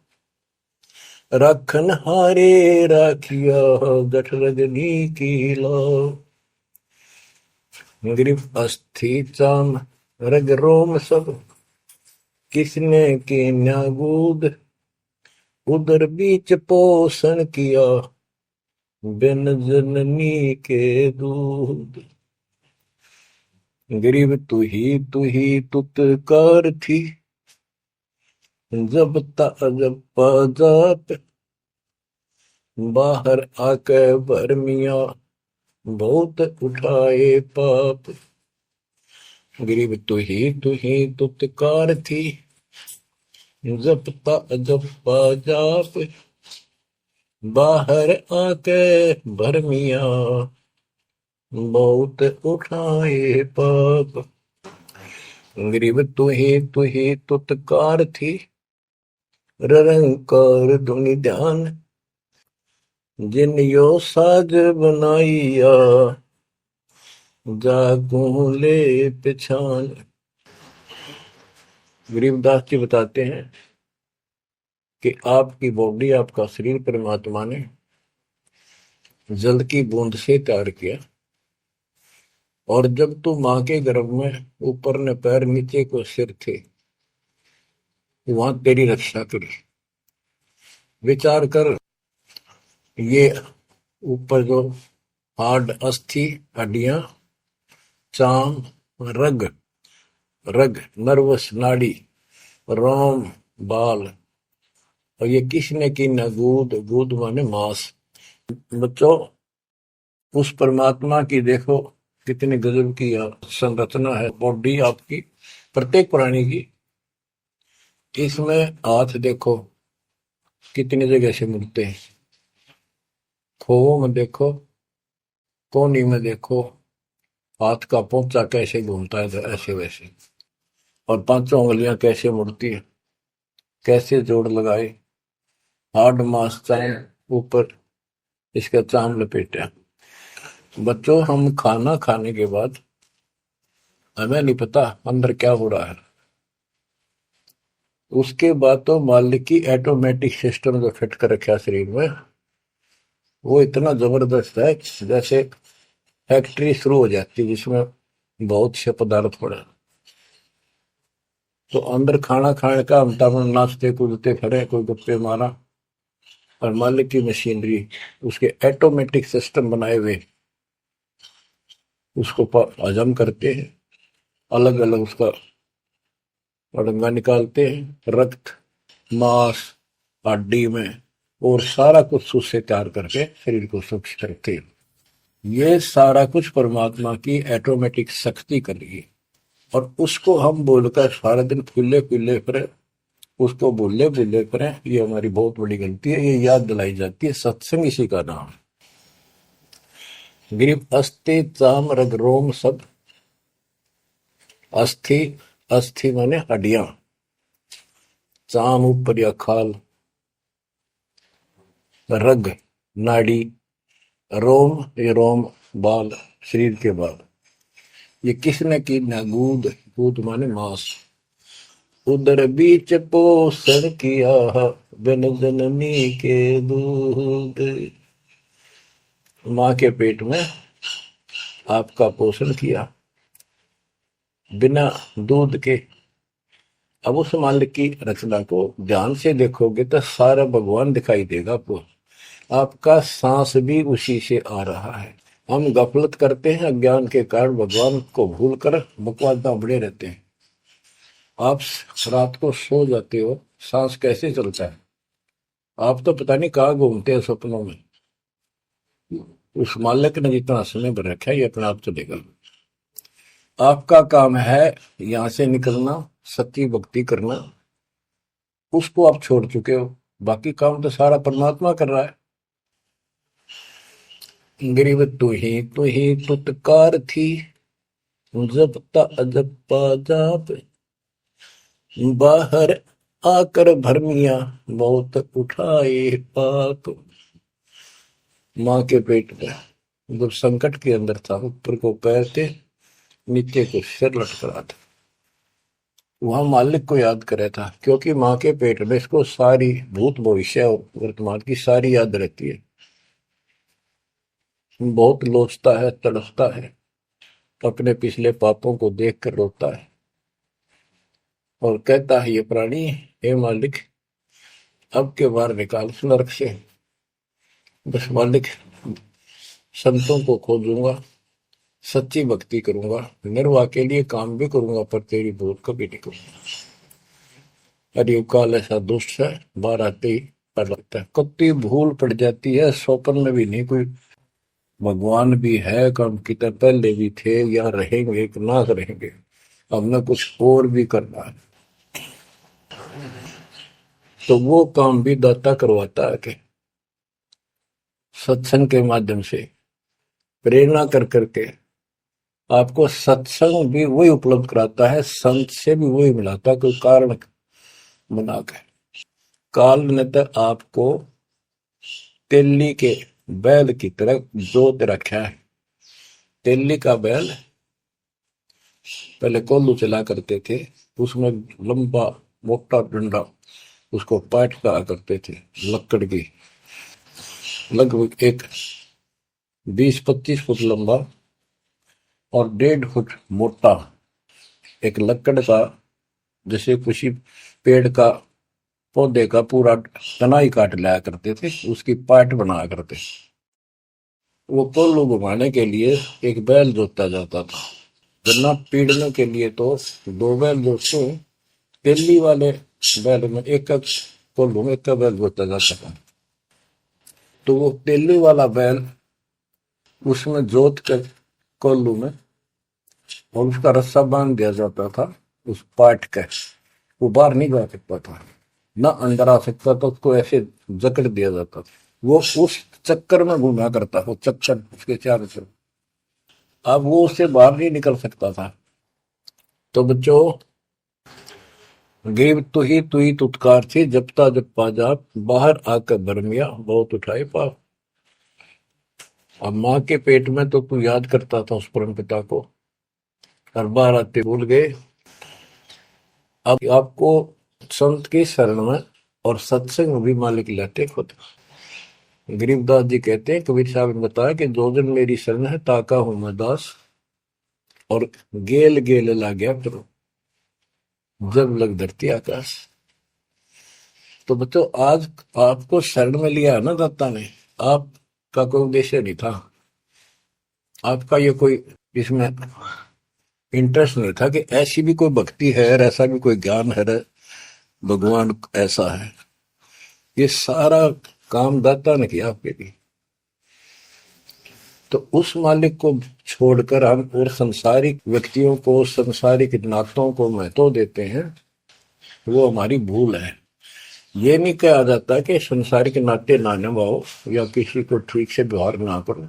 राखन हारे राखिया, जठ रजनी की लाव। गरीब अस्थि चाम रग रोम सब, किसने की न्यागूद। उदर बीच पोषण किया, बिन जननी के दूध। गरीब तू ही तुतकार थी, जब जब जाप। बाहर आके भरमिया, बहुत उठाए पाप। गरीब तू ही तुतकार थी, जपता जपा जाप। बाहर आके भरमिया, बहुत उठाए पाप। गरीब तू ही तुतकार थी, रंकार धुनि ध्यान। जिन यो साज बनाइया, जागू ले पिछान। गरीबदास जी बताते हैं कि आपकी बॉडी, आपका शरीर परमात्मा ने जल की बूंद से तैयार किया। और जब तू मां के गर्भ में ऊपर ने पैर नीचे को सिर थे, वहां तेरी रक्षा करी। विचार कर, ये ऊपर जो हार्ड अस्थि हड्डियां, चाम रग, रग नर्वस नाड़ी, रोम बाल, और ये किसने की न गूद, गूद माने मांस। बच्चों, उस परमात्मा की देखो कितनी गजब की संरचना है बॉडी आपकी, प्रत्येक प्राणी की। इसमें हाथ देखो कितनी जगह से मिलते हैं, खोवों में देखो, कोनी में देखो, हाथ का पोंचा कैसे घूमता है ऐसे वैसे। और पांचों उंगलियां कैसे मुड़ती है, कैसे जोड़ लगाए। हार्ड मास चाम ऊपर, इसका चाम लपेटा। बच्चों, हम खाना खाने के बाद हमें नहीं पता अंदर क्या हो रहा है। उसके बाद तो मालिक की ऑटोमेटिक सिस्टम जो फिट कर रखा शरीर में, वो इतना जबरदस्त है जैसे फैक्ट्री शुरू हो जाती है जिसमें बहुत से पदार्थ पड़े। तो अंदर खाना खाने का हम नाचते कूदते खड़े, कोई गप्पे मारा, और मालिक की मशीनरी उसके ऑटोमेटिक सिस्टम बनाए हुए उसको हजम करते हैं। अलग अलग उसका अड़ंगा निकालते हैं, रक्त मांस हड्डी में, और सारा कुछ उससे तैयार करके शरीर को सुरक्षित रखते हैं। ये सारा कुछ परमात्मा की ऑटोमेटिक शक्ति कर रही है। और उसको हम बोलकर सारा दिन फूले फूले फिरे, उसको बोले बोले फिरे, ये हमारी बहुत बड़ी गलती है। ये याद दिलाई जाती है, सत्संग इसी का नाम है। गरीब अस्थि चाम रग रोम सब। अस्थि, अस्थि माने हड्डियां, चाम ऊपर या खाल, रग नाड़ी, रोम ये रोम बाल, शरीर के बाल। ये किसने की ना गूद, गूद माने मांस। उदर बीच पोषण किया, बिन जननी के दूध। मां के पेट में आपका पोषण किया बिना दूध के। अब उस मालिक की रचना को ध्यान से देखोगे तो सारा भगवान दिखाई देगा आपको। आपका सांस भी उसी से आ रहा है। हम गफलत करते हैं, अज्ञान के कारण भगवान को भूलकर बकवास बड़े रहते हैं। आप रात को सो जाते हो, सांस कैसे चलता है? आप तो पता नहीं कहाँ घूमते हैं सपनों में। उस मालिक ने जितना समय भर रखा है ये अपने आप चलेगा। आपका काम है यहां से निकलना, सच्ची भक्ति करना, उसको आप छोड़ चुके हो। बाकी काम तो सारा परमात्मा कर रहा है। गरीब तू ही तुतकार थी, जपता अजपा जाप, बाहर आकर भरमिया बहुत उठाए पाप। माँ के पेट में जब संकट के अंदर था, ऊपर को पैर थे, नीचे को सिर लटक रहा था, वहां मालिक को याद करे था, क्योंकि माँ के पेट में इसको सारी भूत भविष्य और वर्तमान की सारी याद रहती है। बहुत लोचता है, तड़पता है, अपने पिछले पापों को देख कर रोता है और कहता है ये प्राणी, हे मालिक अब के बार निकाल इस नरक से। बस मालिक, संतों को खोजूंगा, सच्ची भक्ति करूंगा, निर्वाह के लिए काम भी करूंगा, पर तेरी भूल कभी नहीं करूंगा। अरे काल ऐसा दुष्ट है, बाहर आते ही पड़ लगता है। कत्ती भूल पड़ जाती है, स्वप्न में भी नहीं कोई भगवान भी है, काम कितने पहले भी थे या रहेंगे कि ना रहेंगे, हमने कुछ और भी करना है। तो वो काम भी दाता करवाता है कि सत्संग के माध्यम से प्रेरणा कर करके आपको सत्संग भी वही उपलब्ध कराता है, संत से भी वही मिलाता है, कोई कारण बनाकर। काल ने तो आपको तेली के बैल की तरह जोत रखा है। तेली का बैल पहले कोल्लू चला करते थे, उसमें लंबा मोटा डंडा, उसको पाट कहा करते थे, लकड़ की, लगभग एक 20-25 फुट लंबा और 1.5 फुट मोटा एक लकड़ का, जैसे किसी पेड़ का पौधे का पूरा तना ही काट लाया करते थे, उसकी पाट बनाया करते। वो कोल्लू घुमाने के लिए एक बैल जोता जाता था। गन्ना पीड़ने के लिए तो 2 बैल जोतते, तेली वाले बैल में एक कोल्लू में एक बैल जोता जाता था। तो वो तेली वाला बैल उसमें जोत कर कोल्लू में, और उसका रस्सा बांध दिया जाता था उस पाट का। वो बाहर नहीं जा सकता था, ना अंदर आ सकता था, उसको ऐसे जकड़ दिया जाता था। वो उस चक्कर में घूमा करता, वो चक्कर उसके चारों तरफ। अब वो उससे बाहर नहीं निकल सकता था। तो बच्चों, गरीब तू ही तुतकार थी, जपता जपा जाप, बाहर आकर भरमिया बहुत उठाए पाप। अब माँ के पेट में तो तू याद करता था उस परम पिता को, हर बार आते भूल गए। अब आपको संत की शरण में और सत्संग में भी मालिक लाते खुद। गरीबदास जी कहते हैं, कबीर साहब ने बताया कि जो जन मेरी शरण है ताका हूं मैं दास, और गेल गेल ला गया करो जब लग धरती आकाश। तो बच्चों, आज आपको शरण में लिया है ना दाता ने, आपका कोई उद्देश्य नहीं था, आपका ये कोई इसमें इंटरेस्ट नहीं था कि ऐसी भी कोई भक्ति है, ऐसा भी कोई ज्ञान है, भगवान ऐसा है। ये सारा काम दाता ने किया आपके लिए। तो उस मालिक को छोड़कर हम और संसारिक व्यक्तियों को, संसारिक नातों को महत्व देते हैं, वो हमारी भूल है। ये नहीं कहा जाता कि संसारिक नाते ना निभाओ या किसी को ठीक से व्यवहार ना करो।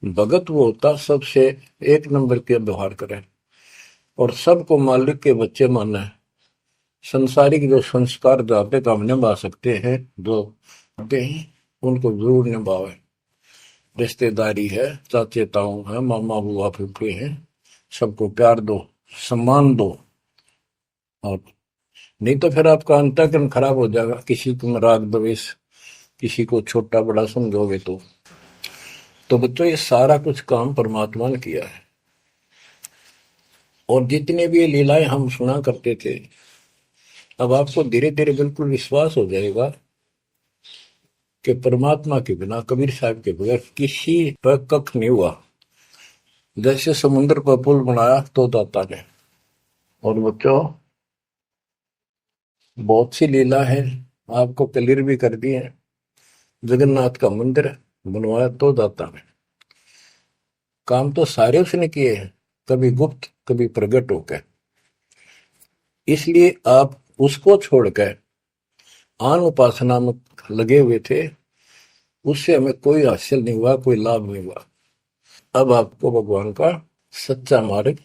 भगत वो होता सबसे 1 नंबर के व्यवहार करे और सबको मालिक के बच्चे माने। संसारिक जो संस्कार जाते काम निभा सकते हैं, जो आते हैं उनको जरूर निभावे। रिश्तेदारी है, चाचे ताऊ है, मामा बुआ फूफे हैं, सबको प्यार दो, सम्मान दो। और नहीं तो फिर आपका अंतःकरण खराब हो जाएगा। किसी को राग द्वेष, किसी को छोटा बड़ा समझोगे तो तो बच्चों ये सारा कुछ काम परमात्मा ने किया है। और जितने भी ये लीलाएं हम सुना करते थे, अब आपको धीरे धीरे बिल्कुल विश्वास हो जाएगा कि परमात्मा के बिना, कबीर साहब के बगैर किसी पर कख नहीं हुआ। जैसे समुद्र पर पुल बनाया तो दाता ने। और बच्चों बहुत सी लीला है, आपको क्लियर भी कर दी है। जगन्नाथ का मंदिर बनवाया तो दाता ने। काम तो सारे उसने किए हैं, कभी गुप्त कभी प्रकट होकर। इसलिए आप उसको छोड़कर आन उपासना में लगे हुए थे, उससे हमें कोई हासिल नहीं हुआ, कोई लाभ नहीं हुआ। अब आपको भगवान का सच्चा मार्ग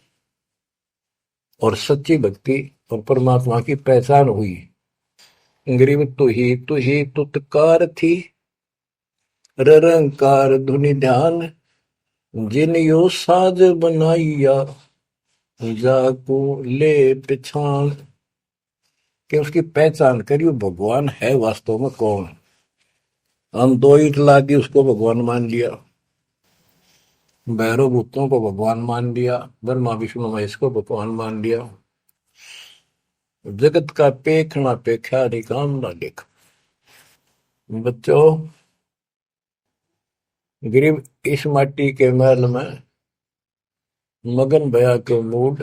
और सच्ची भक्ति और परमात्मा की पहचान हुई। गरीब तू ही तुतकार थी, ररंकार धुनि ध्यान, जिन यो साज बनाइया, जाको ले पहचान। कि उसकी पहचान करी, वो भगवान है वास्तव में कौन। हम दो ईट ला दी, उसको भगवान मान लिया, भैरव भूतों को भगवान मान लिया, ब्रह्मा विष्णु महेश को भगवान मान लिया। जगत का पेखना पेखा नहीं, काम ना देख। बच्चों गरीब इस माटी के महल में मगन भया के मूड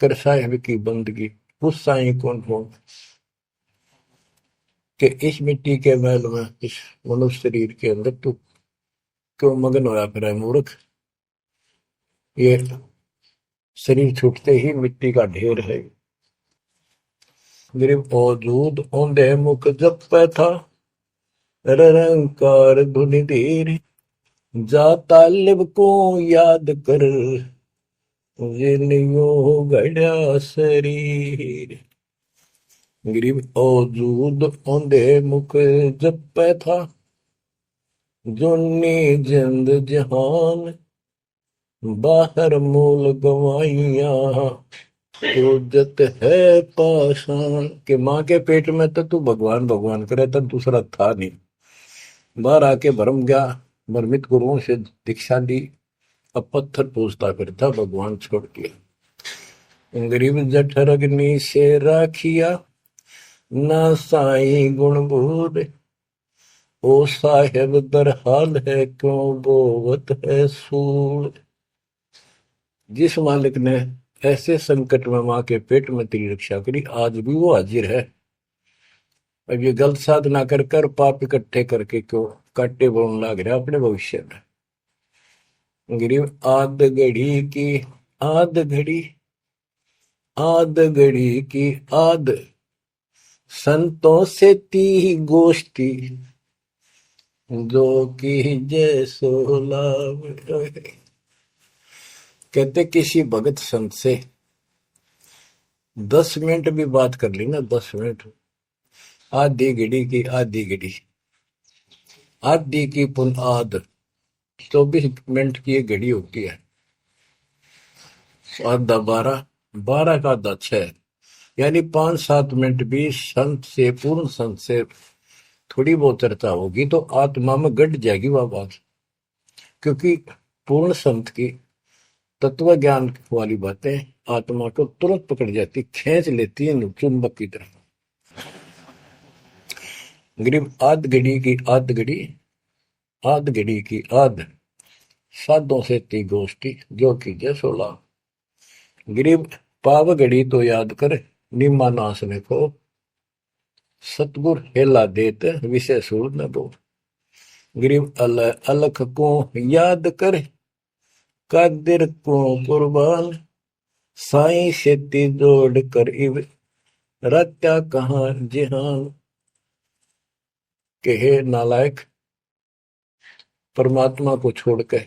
कर साहिब की बंदगी, उस साई कौन हो कि इस मिट्टी के महल में, इस मनुष्य शरीर के अंदर तू क्यों मगन होया फिर है मूर्ख। ये शरीर छूटते ही मिट्टी का ढेर है। गरीब औजूद औंधे मुख जप पे था, रंकार धुनि धीर, जा तालिब को याद कर, जिन्यो गढ़ा शरीर। गरीब औजूद औंधे मुख जप पे था, जोनी जिंद जहान, बाहर मूल गवाइया, इज्जत है पाषाण। के माँ के पेट में तो तू भगवान भगवान करे, तब दूसरा था नहीं। बाहर आके भरम गया, भ्रमित गुरुओं से दीक्षा ली, अब पत्थर पूछता फिरता भगवान छोड़ के। गरीब जठर अग्नि से राखिया, ना साई गुण बूढ़, ओ साहेब दर हाल है क्यों बोवत है सूल। जिस मालिक ने ऐसे संकट में माँ के पेट में तेरी रक्षा करी, आज भी वो हाजिर है। अब ये गलत साधना कर कर पाप इकट्ठे करके क्यों काटे बोलने लग रहा अपने भविष्य में। गरीब आद घड़ी की आद घड़ी, आद घड़ी की आद, संतों से ती गोष्ठी, जो की जय सो लाभ। कहते किसी भगत संत से 10 मिनट भी बात कर ली ना, 10 मिनट, आधी घड़ी की आधी घड़ी, आधी की पुन आध, 24 मिनट की एक घड़ी होती है। आधा 12, 12 का आधा 6, यानी 5-7 मिनट भी संत से, पूर्ण संत से थोड़ी बहुत चर्चा होगी तो आत्मा में गट जाएगी वह बात। क्योंकि पूर्ण संत की तत्व ज्ञान वाली बातें आत्मा को तुरंत पकड़ जाती, खींच लेती है चुंबक की तरह। गरीब आध घड़ी की आध घड़ी, आध घड़ी की आध, साधों से ती गोष्ठी, जो कीजिए 16। गरीब पाव घड़ी तो याद कर, निम्मा नासने को, सतगुर हेला देत विषय सूर न दो। गरीब अलख को याद कर, कादिर को कुर्बान, साई सेती जोड़ कर इव, रत्या कहाँ जिहान। के हे नालायक, परमात्मा को छोड़कर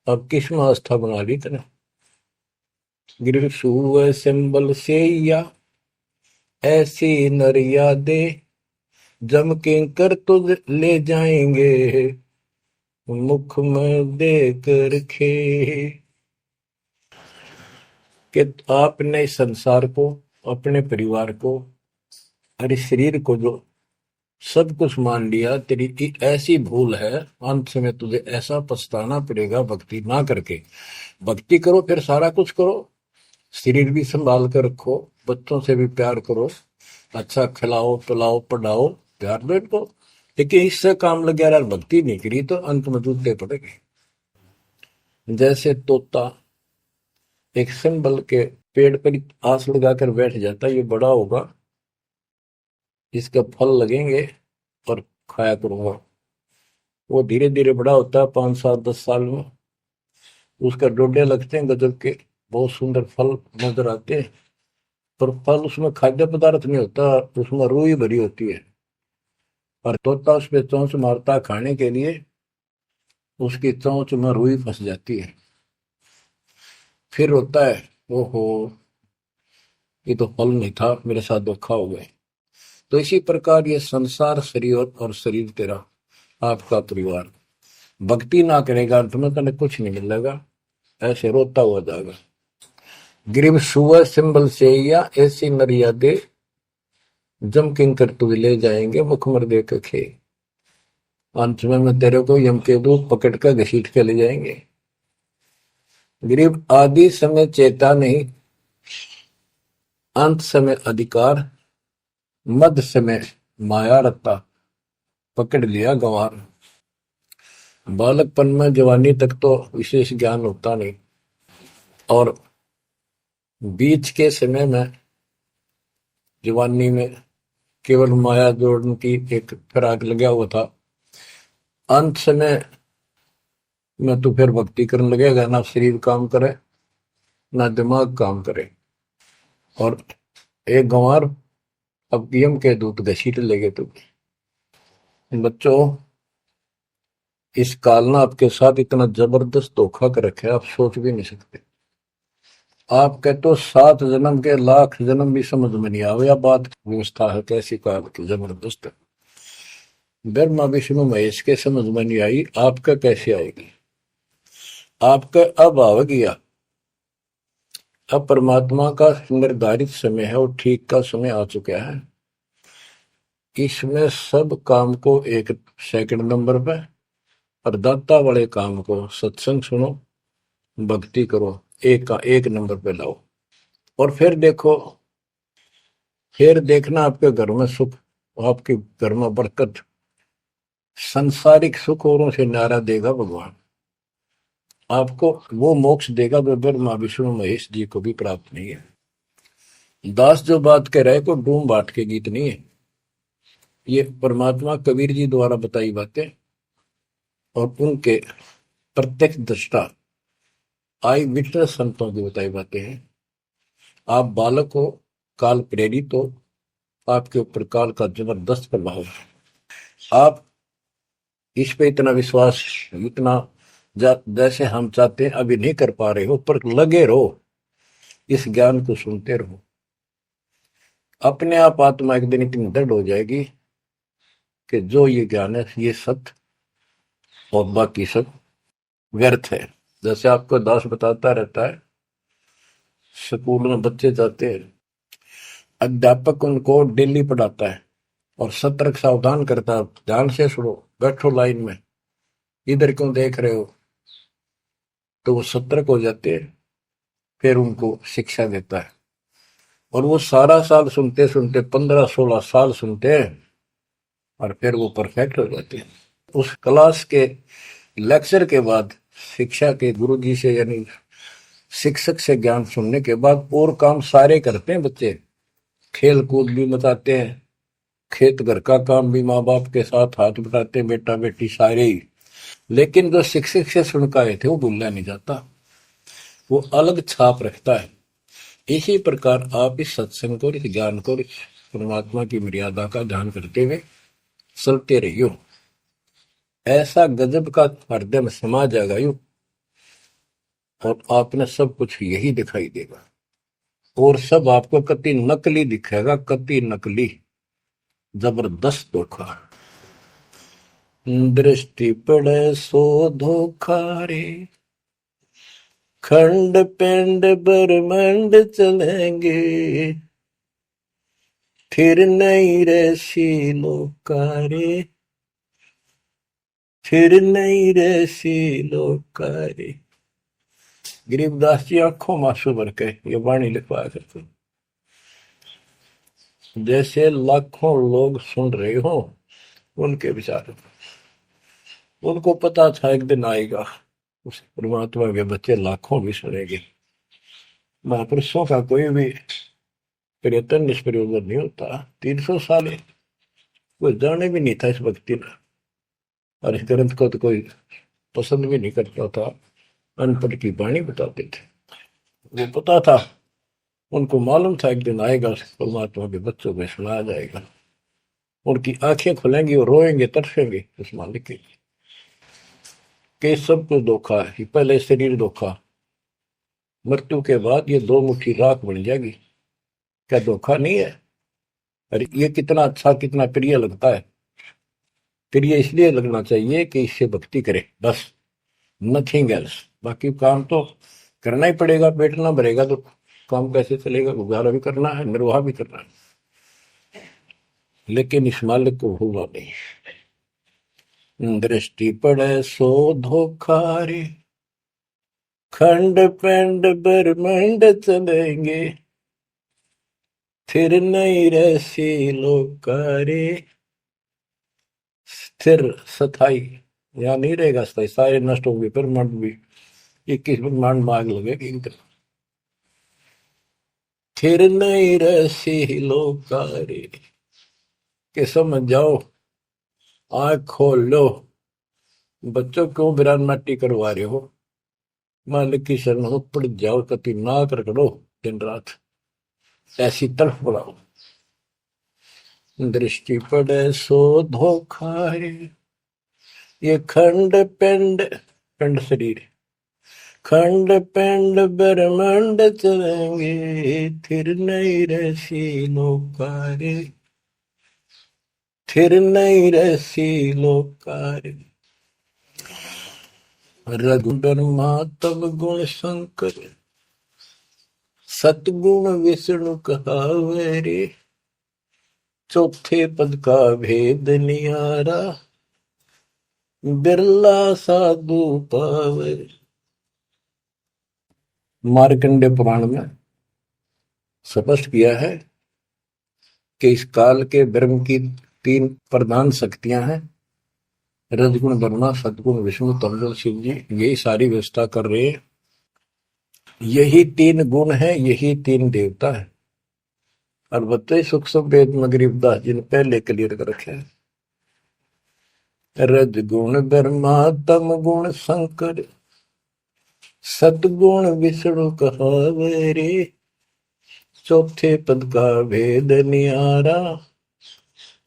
अब किस में आस्था बना ली तने। गिर सुअ सिंबल से या ऐसी नरिया दे, जम के कर तुझ ले जाएंगे, मुख में देकर खे। कि आपने इस संसार को, अपने परिवार को और इस शरीर को जो सब कुछ मान लिया, तेरी ऐसी भूल है, अंत में तुझे ऐसा पछताना पड़ेगा भक्ति ना करके। भक्ति करो फिर सारा कुछ करो, शरीर भी संभाल कर रखो, बच्चों से भी प्यार करो, अच्छा खिलाओ पिलाओ पढ़ाओ, प्यार दो इनको। लेकिन इससे काम लग गया यार, भक्ति नहीं करी तो अंत में जूते पड़ेंगे। जैसे तोता एक संभल के पेड़ पर आस लगाकर बैठ जाता है, ये बड़ा होगा, इसके फल लगेंगे और खाया करूंगा। वो धीरे धीरे बड़ा होता है, 5 7 10 साल में उसका डोडे लगते हैं गजब के, बहुत सुंदर फल नजर आते हैं। पर फल उसमें खाद्य पदार्थ नहीं होता, उसमें रूई भरी होती है। और तोता उस पे चोंच मारता है खाने के लिए, उसकी चोंच में रुई फंस जाती है। फिर होता है, ओहो ये तो फल नहीं था, मेरे साथ धोखा हो गए। तो इसी प्रकार ये संसार शरीर और शरीर तेरा आपका परिवार, भक्ति ना करेगा अंत में तने कुछ नहीं मिलेगा, ऐसे रोता हुआ जाएगा। गिरिव सुबह सिंबल से या ऐसी मर्यादे, जम किंकर तुझे ले जाएंगे मुखमर दे के खे। अंत में तेरे को यम के दूत पकड़ कर घसीट के ले जाएंगे। गिरिव आदि समय चेता नहीं, अंत समय अधिकार, मध्य समय माया रत्ता, पकड़ लिया गंवार। बालकपन में जवानी तक तो विशेष ज्ञान होता नहीं, और बीच के समय में जवानी में केवल माया जोड़ने की एक फिराक लगा हुआ था। अंत समय में तो फिर भक्ति करने लगेगा, ना शरीर काम करे ना दिमाग काम करे, और एक गंवार अब यम के दूत घसीट लेगे तुम। बच्चों इस काल ने आपके साथ इतना जबरदस्त धोखा कर रखा है, आप सोच भी नहीं सकते। आपके तो 7 जन्म के लाख जन्म भी समझ में नहीं आवे, या बात व्यवस्था है कैसी काल की जबरदस्त। ब्रह्मा विष्णु महेश के समझ में नहीं आई, आपका कैसे आएगी। आपका अब आ गया, अब परमात्मा का निर्धारित समय है और ठीक का समय आ चुका है। इसमें सब काम को एक सेकंड नंबर पे, और दाता वाले काम को सत्संग सुनो, भक्ति करो, एक का एक नंबर पे लाओ। और फिर देखो, फिर देखना आपके घर में सुख, आपके घर में बरकत, संसारिक सुख औरों से न्यारा देगा भगवान। आपको वो मोक्ष देगा जो ब्रह्मा विष्णु महेश जी को भी प्राप्त नहीं है। दास जो बात कह रहे को डूम बाट के गीत नहीं है, ये परमात्मा कबीर जी द्वारा बताई बातें और उनके प्रत्यक्ष दृष्टा आई विटनेस संतों की बताई बातें हैं। आप बालक हो, काल प्रेरित हो, आपके ऊपर काल का जबरदस्त प्रभाव है। आप इस पे इतना विश्वास, इतना जैसे हम चाहते हैं अभी नहीं कर पा रहे हो, पर लगे रहो, इस ज्ञान को सुनते रहो। अपने आप आत्मा एक दिन इतनी दृढ़ हो जाएगी कि जो ये ज्ञान है ये सत्य और बाकी सब व्यर्थ है। जैसे आपको दास बताता रहता है, स्कूल में बच्चे जाते हैं, अध्यापक उनको डेली पढ़ाता है और सतर्क सावधान करता है, ध्यान से सुनो, बैठो लाइन में, इधर क्यों देख रहे हो। तो वो सतर्क हो जाते हैं, फिर उनको शिक्षा देता है, और वो सारा साल सुनते सुनते 15 16 साल सुनते हैं, और फिर वो परफेक्ट हो जाते हैं। उस क्लास के लेक्चर के बाद, शिक्षा के गुरु जी से यानी शिक्षक से ज्ञान सुनने के बाद और काम सारे करते हैं बच्चे, खेल कूद भी मचाते हैं, खेत घर का काम भी माँ बाप के साथ हाथ बटाते हैं, बेटा बेटी सारे ही। लेकिन जो शिक्षक से सुन के आए थे वो भूलना नहीं जाता, वो अलग छाप रखता है। इसी प्रकार आप इस सत्संग को, इस ज्ञान को, इस परमात्मा की मर्यादा का ध्यान करते हुए चलते रहियो, ऐसा गजब का हृदय में समा जाएगा यू, और आपने सब कुछ यही दिखाई देगा, और सब आपको कति नकली दिखेगा, कति नकली, जबरदस्त धोखा। दृष्टि पड़े सो धोखा रे, खंड पिंड ब्रह्मांड चलेंगे, फिर नहीं रसी लोकारे, फिर नहीं रसी लोकारे। गरीबदास जी आंखों में आंसू भर के ये वाणी लिखवाया करते। जैसे लाखों लोग सुन रहे हो उनके विचार, उनको पता था एक दिन आएगा उस परमात्मा के बच्चे लाखों भी सुनेंगे। महापुरुषों का कोई भी प्रयत्न निष्प्रयोजन नहीं होता। 300 साल कोई जाने भी नहीं था इस भक्ति में, और इस ग्रंथ को तो कोई पसंद भी नहीं करता था। अनपढ़ की वाणी बताते थे, वो पता था, उनको मालूम था एक दिन आएगा परमात्मा के बच्चों में सुनाया जाएगा। उनकी आंखें खुलेंगी और रोएंगे तरसेंगे उस मालिक के लिए कि सब कुछ धोखा है। पहले शरीर धोखा, मृत्यु के बाद ये 2 मुट्ठी राख बन जाएगी। क्या धोखा नहीं है? अरे ये कितना अच्छा कितना प्रिय लगता है। प्रिय इसलिए लगना चाहिए कि इससे भक्ति करे, बस, नथिंग एल्स। बाकी काम तो करना ही पड़ेगा, पेट ना भरेगा तो काम कैसे चलेगा? गुजारा भी करना है, निर्वाह भी करना है, लेकिन इस मालिक को भूलना नहीं। दृष्टि पड़े सो धोखा रे, खंड पेंड ब्रह्मंड चलेंगे, फिर नहीं रहसी लोकारे। स्थिर स्थाई यहाँ नहीं रहेगा, स्थाई सारे नष्ट होंगे, ब्रह्मांड भी 21 ब्रह्मांड में आग लगेगी इनका। फिर नहीं रहसी लोकारे के समझ जाओ, आंख खोल लो। बच्चों क्यों बिरान माटी करवा रहे हो? मालिक की शरण हो, पड़ जाओ, कति नाक रगड़ो दिन रात, ऐसी तरफ बुलाओ। दृष्टि पड़े सो धोखा रे, ये खंड पिंड, पिंड शरीर, खंड पिंड ब्रह्मांड चलेंगे, फिर नहीं रहसी लोकारे, फिर नहीं रहसी लोकारे। रघुबरमा तब गुण शंकर, सतगुण विष्णु कहावे रे, चौथे पद का भेद निहारा, बिरला साधु पावे। मार्कंडे पुराण में स्पष्ट किया है कि इस काल के ब्रह्म की 3 प्रधान शक्तियां हैं, रजगुण ब्रह्मा, सदगुण विष्णु, तमगुण शिव जी। यही सारी व्यवस्था कर रहे हैं। यही 3 गुण है, यही 3 देवता है। और बताइए सूक्ष्म वेद में गरीबदास जी ने पहले क्लियर कर रखे है, रजगुण ब्रह्मा तम गुण शंकर, सतगुण विष्णु कहावे रे, चौथे पद का भेद निहारा,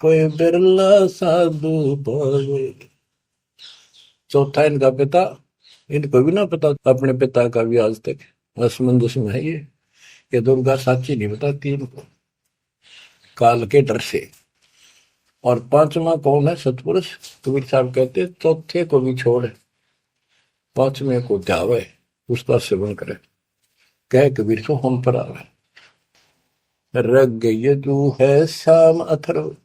कोई बिरला साधु पावे। चौथा इनका पिता, इनको भी ना पता अपने पिता का भी आज तक असमंजस में है। ये दुर्गा साची नहीं बताती इनको, काल के डर से। और 5वां कौन है? सतपुरुष। कबीर साहब कहते चौथे को भी छोड़, 5वें को ध्यावे, उसका सेवन करे, कह कबीर सो हम पर आवे। रग यजु है श्याम अथर्व,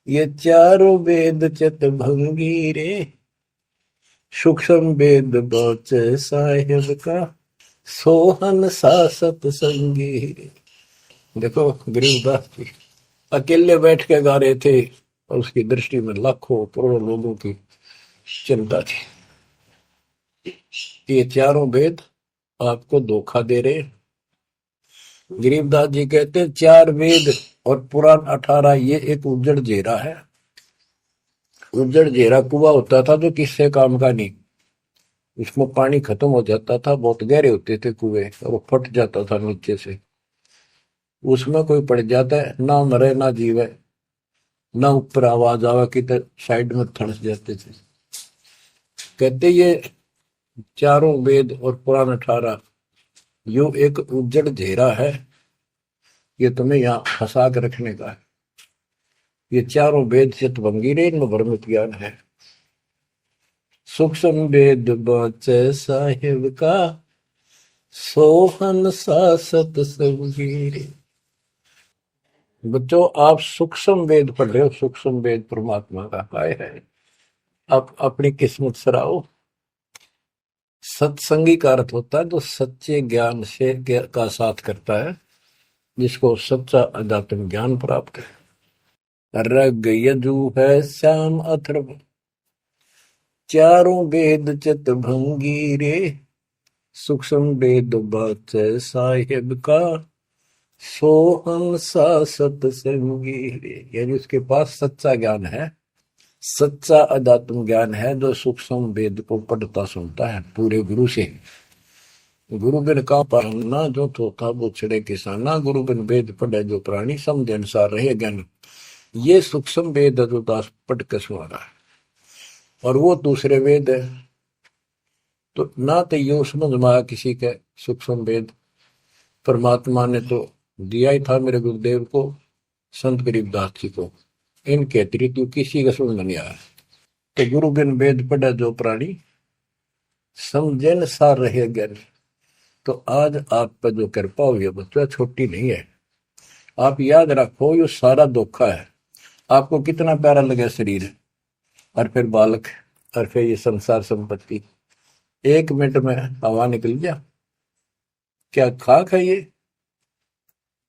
ये चारों वेद चित भंगी रे, सूक्ष्म वेद बौच साहिब का, सोहन सासत संगी रे। देखो गरीबदास जी अकेले बैठ के गा रहे थे, और उसकी दृष्टि में लाखों करोड़ों लोगों की चिंता थी। ये चारों वेद आपको धोखा दे रहे। गरीबदास जी कहते 4 वेद और पुराण 18, ये एक उज्जड़ जेरा है। उज्जड़ जेरा कुआं होता था जो किससे काम का नहीं, इसमें पानी खत्म हो जाता था, बहुत गहरे होते थे कुएं, और वो फट जाता था नीचे से। उसमें कोई पड़ जाता है, ना मरे ना जीवे, ना ऊपर आवाज आवा कि साइड में थड़स जाते थे। कहते ये चारों वेद और पुराण 18 यो एक उज्जड़ घेरा है, ये तुम्हें यहाँ फंसा के रखने का है। ये चारों वेद चित भंगीरे, इनमें भ्रमित ज्ञान है। सूक्ष्म वेद बचे साहिब का, सोहन सासत संगीरे। बच्चों आप सूक्ष्म वेद पढ़ रहे हो, सूक्ष्म वेद परमात्मा का है। आप अपनी किस्मत सराओ। सत्संगी का अर्थ होता है जो सच्चे ज्ञान से का साथ करता है, जिसको सच्चा अध्यात्म ज्ञान प्राप्त है। रग यजु है श्याम अथर्व, चारों वेद चित भंगी रे, सूक्ष्म वेद बात साहिब का, सोहम सा सत्संगी रे। यानी उसके पास सच्चा ज्ञान है, सच्चा अध्यात्म ज्ञान है, जो सूक्ष्म वेद को पढ़ता सुनता है पूरे गुरु से। गुरु बिन का पाना जो थोथा वो छड़े किसाना, गुरु बिन वेद पढ़े जो प्राणी, समझ अनुसार रहे ज्ञान। ये सूक्ष्म वेद है जो दास पढ़ के सुना रहा है, और वो दूसरे वेद है। तो ना तो यो समझ में आया किसी के सूक्ष्म वेद, परमात्मा ने तो दिया ही था मेरे गुरुदेव को, संत गरीबदास जी को, इनके अतिरिक्त किसी का समझ नहीं आया। तो गुरु बिन वेद पढ़े जो प्राणी, समझन सार रहे ज्ञान। तो आज आप पर जो कृपा हुई है बच्चों, छोटी नहीं है। आप याद रखो ये सारा धोखा है। आपको कितना प्यारा लगे शरीर, और फिर बालक, और फिर ये संसार संपत्ति, 1 मिनट में हवा निकल गया। क्या खाक है ये?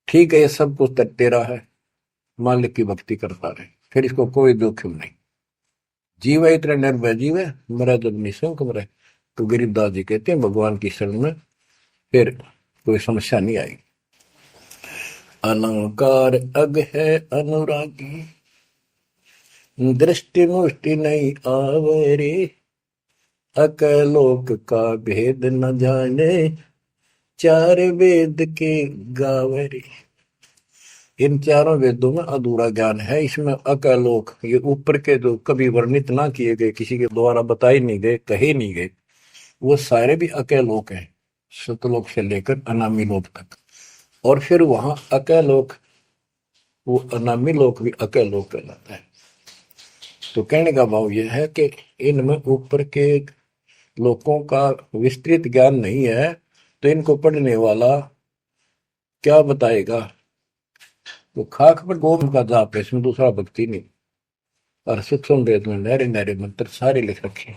ठीक है, ये सब कुछ तेरा है, मालिक की भक्ति करता रहे, फिर इसको कोई जोखिम नहीं। जीव है इतने निर्भय जीव है, मरा जब निशंक मरे। तो गरीबदास जी कहते हैं भगवान की शरण में फिर कोई समस्या नहीं आएगी। अलंकार अग है अनुरागी, दृष्टि मुष्टि नहीं आवरे, अकलोक का भेद न जाने, चार वेद के गावरे। इन चारों वेदों में अधूरा ज्ञान है, इसमें अकलोक, ये ऊपर के जो कभी वर्णित ना किए गए, किसी के द्वारा बताए नहीं गए, कहे नहीं गए, वो सारे भी अकलोक हैं, सतलोक से लेकर अनामी लोक तक। और फिर वहां अकलोक, वो अनामी लोक भी अकलोक कहलाता है। तो कहने का भाव यह है कि इनमें ऊपर के लोगों का विस्तृत ज्ञान नहीं है, तो इनको पढ़ने वाला क्या बताएगा? तो खाक पर गोम का जाप है, इसमें दूसरा भक्ति नहीं। और सूक्ष्म वेद में नहरे नहरे मंत्र सारे लिख रखे।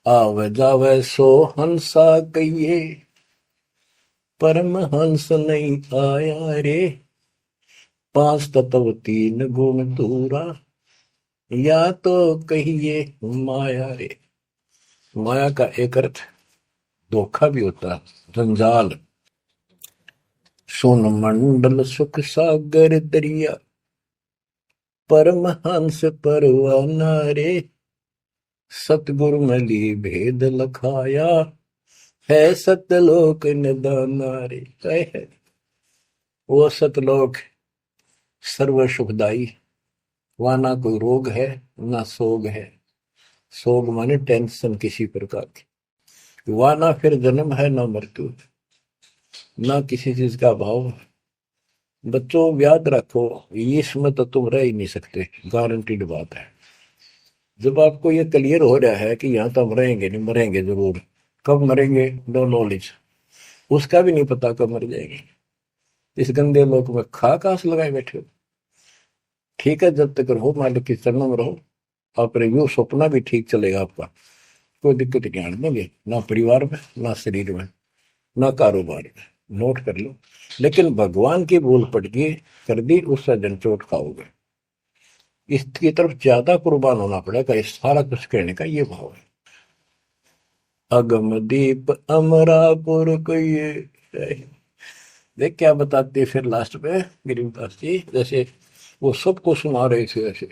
आवे जावे सो हंसा कहिए, परम हंस नहीं आया रे, 5 तत्व 3 गुण दूरा, या तो कहिए माया रे। माया का एक अर्थ धोखा भी होता है, जंजाल। सुन मंडल सुख सागर दरिया, परम हंस परवाना रे, सतगुरु मली भेद लखाया, है सतलोक निदाना रे। है वो सतलोक सर्व सुखदाई, वहां ना कोई रोग है ना सोग है। सोग माने टेंशन किसी प्रकार की। वहां ना फिर जन्म है ना मृत्यु, ना किसी चीज का भाव। बच्चों याद रखो, इसमें तो तुम रह ही नहीं सकते, गारंटीड बात है। जब आपको ये क्लियर हो रहा है कि यहाँ तो हम रहेंगे नहीं, मरेंगे जरूर, कब मरेंगे नो नॉलेज, उसका भी नहीं पता कब मर जाएंगे। इस गंदे लोक में खा कास लगाए बैठे हो। ठीक है, जब तक रहो मालिक के चरणों में रहो, अपने यूं सपना भी ठीक चलेगा आपका, कोई दिक्कत नहीं आने देंगे, ना परिवार में ना शरीर में ना कारोबार में। नोट कर लो। लेकिन भगवान की भूल पड़ गई, कर दी, उससे जनचोट खाओगे। इसकी तरफ ज्यादा कुर्बान होना पड़ेगा। इस सारा कुछ कहने का ये भाव है। अगम दीप अमरापुर को ये देख क्या बताते फिर लास्ट में गरीबदास जी, जैसे वो सबको सुना रहे थे ऐसे।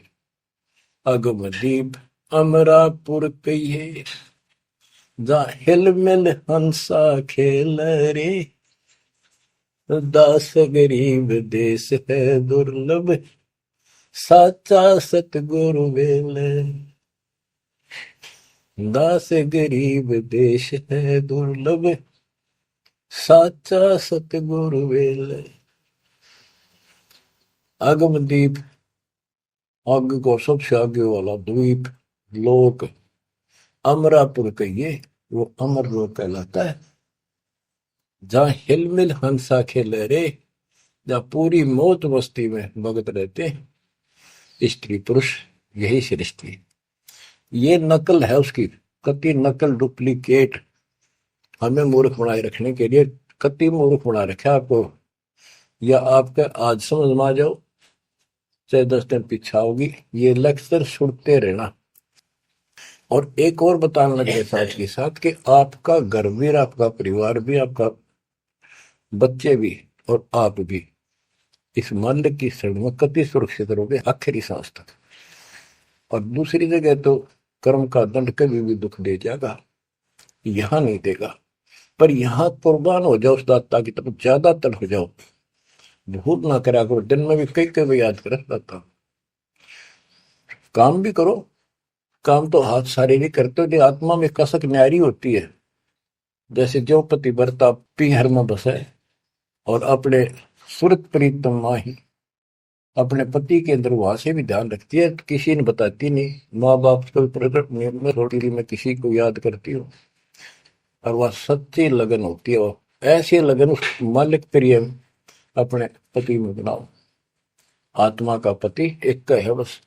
अगम दीप अमरापुर कहिए, जा हिल मिल हंसा खेल रे, दास गरीब देश है दुर्लभ, साचा सतगुरु वेल। दास गरीब देश है दुर्लभ, साचा सतगुरु वेल। अगम दीप, आग को सबसे आगे वाला द्वीप, लोक, अमरापुर कहिए, वो अमर लोक कहलाता है। जहां हिलमिल हंसा खेले रे, जहाँ पूरी मौत मस्ती में भगत रहते हैं स्त्री पुरुष, यही सृष्टि है। ये नकल है उसकी, कति नकल डुप्लीकेट हमें मूर्ख बनाए रखने के लिए कति मूर्ख बना रखा आपको। या आपका आज समझ में आ जाओ चाहे 10 दिन पीछा होगी, ये लेक्चर सुनते रहना। और एक और बताने लगे साथ के साथ कि आपका घर भी, आपका परिवार भी, आपका बच्चे भी और आप भी इस मंद की शरण में कति सुरक्षित रहोगे आखिरी सांस तक। और दूसरी जगह तो कर्म का दंड कभी भी दुख दे जाएगा, यहां नहीं देगा। पर यहां कुर्बान हो जाओ उस दाता की तरफ, ज्यादातर हो जाओ, भूल ना करा करो। दिन में भी कई कई याद कर दाता। काम भी करो, काम तो हाथ सारे नहीं करते हो, आत्मा में कसक न्यारी होती है। जैसे जो पतिव्रता पीहर में बसे और अपने सुरत प्रीतम माही अपने पति के अंदर वहां से भी ध्यान रखती है, किसी ने बताती नहीं। माँ बाप को प्रकट नियम में रोटी में किसी को याद करती हो और वह सच्ची लगन होती है। वो ऐसी लगन उस मालिक प्रिय अपने पति में बनाओ। आत्मा का पति एक का है बस।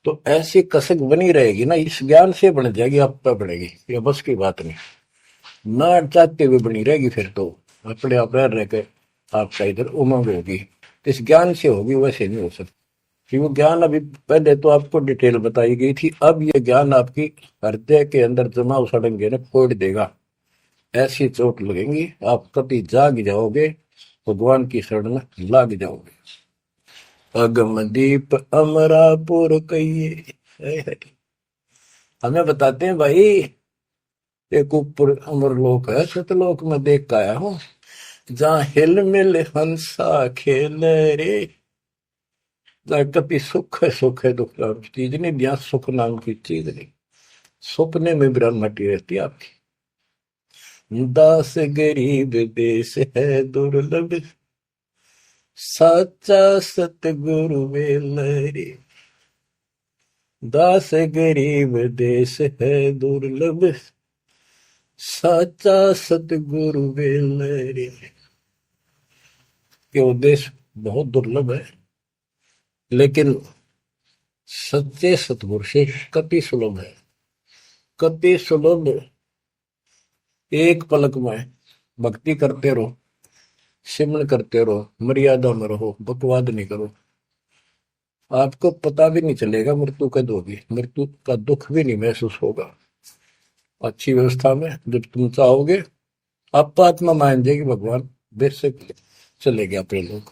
तो ऐसी कसक बनी रहेगी ना, इस ज्ञान से बन जाएगी, आप पे बढ़ेगी, ये बस की बात नहीं। ना चाहते हुए बनी रहेगी, फिर तो अपने आप रह के आपका इधर उमंग होगी। इस ज्ञान से होगी, वैसे नहीं हो सकती। कि वो ज्ञान अभी पहले तो आपको डिटेल बताई गई थी, अब ये ज्ञान आपकी हृदय के अंदर जमा उछड़ेंगे ना, फोड़ देगा। ऐसी चोट लगेंगी, आप कभी जाग जाओगे, भगवान की शरण में लाग जाओगे। अगम दीप अमरापुर कहिए, हमें बताते हैं भाई एक ऊपर अमरलोक है, सतलोक में देख के आया हूं, जहां हिल मिल हंसा खेल रे। कभी सुख है दुख नाम की चीज नहीं, जहां सुख नाम की चीज नहीं। सपने में ब्रह्म मटी रहती है आपकी। दास गरीब देश है दुर्लभ, साचा सतगुरु वेलरे। दास गरीब देश है दुर्लभ, साचा सतगुरु वेलरे। ये देश बहुत दुर्लभ है, लेकिन सच्चे सतगुरु से कति सुलभ है, कति सुलभ। एक पलक में भक्ति करते रहो, सिमरन करते रहो, मर्यादा में रहो, बकवाद नहीं करो, आपको पता भी नहीं चलेगा मृत्यु कब होगी, मृत्यु का दुख भी नहीं महसूस होगा। अच्छी व्यवस्था में जब तुम चाहोगे आप आत्मा मान जाएगी, भगवान बेशक चले गया अपने लोग।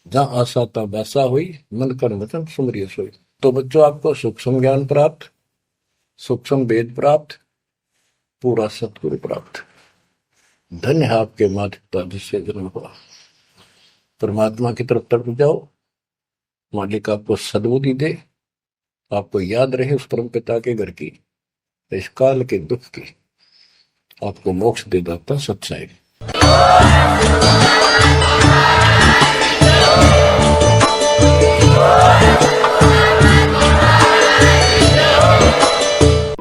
जहां आशा था वैसा हुई, मन कर वचन सुमरिय सोई। तो बच्चों, आपको सूक्ष्म ज्ञान प्राप्त, सूक्ष्म वेद प्राप्त, पूरा सतगुरु प्राप्त। धन्य है आपके माता पिता जिससे जन्म हुआ। परमात्मा की तरफ तड़प जाओ, मालिक आपको सद्बुद्धि दे, आपको याद रहे उस परम पिता के घर की, इस काल के दुख की, आपको मोक्ष दे दाता सच्चाई।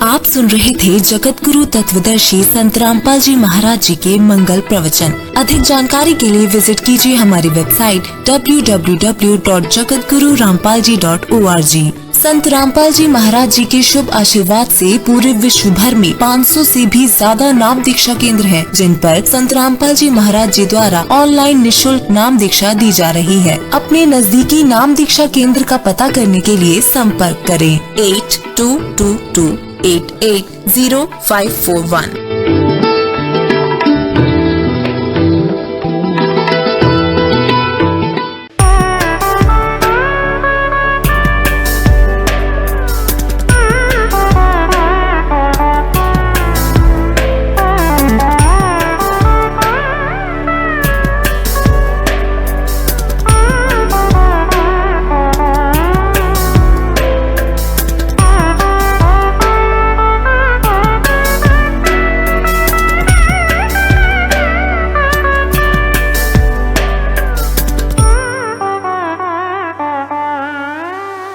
आप सुन रहे थे जगत गुरु तत्वदर्शी संत रामपाल जी महाराज जी के मंगल प्रवचन। अधिक जानकारी के लिए विजिट कीजिए हमारी वेबसाइट www.jagatgururampalji.org। संत रामपाल जी महाराज जी के शुभ आशीर्वाद से पूरे विश्व भर में 500 से भी ज्यादा नाम दीक्षा केंद्र हैं, जिन पर संत रामपाल जी महाराज जी द्वारा ऑनलाइन निशुल्क नाम दीक्षा दी जा रही है। अपने नजदीकी नाम दीक्षा केंद्र का पता करने के लिए संपर्क करें 8222880541।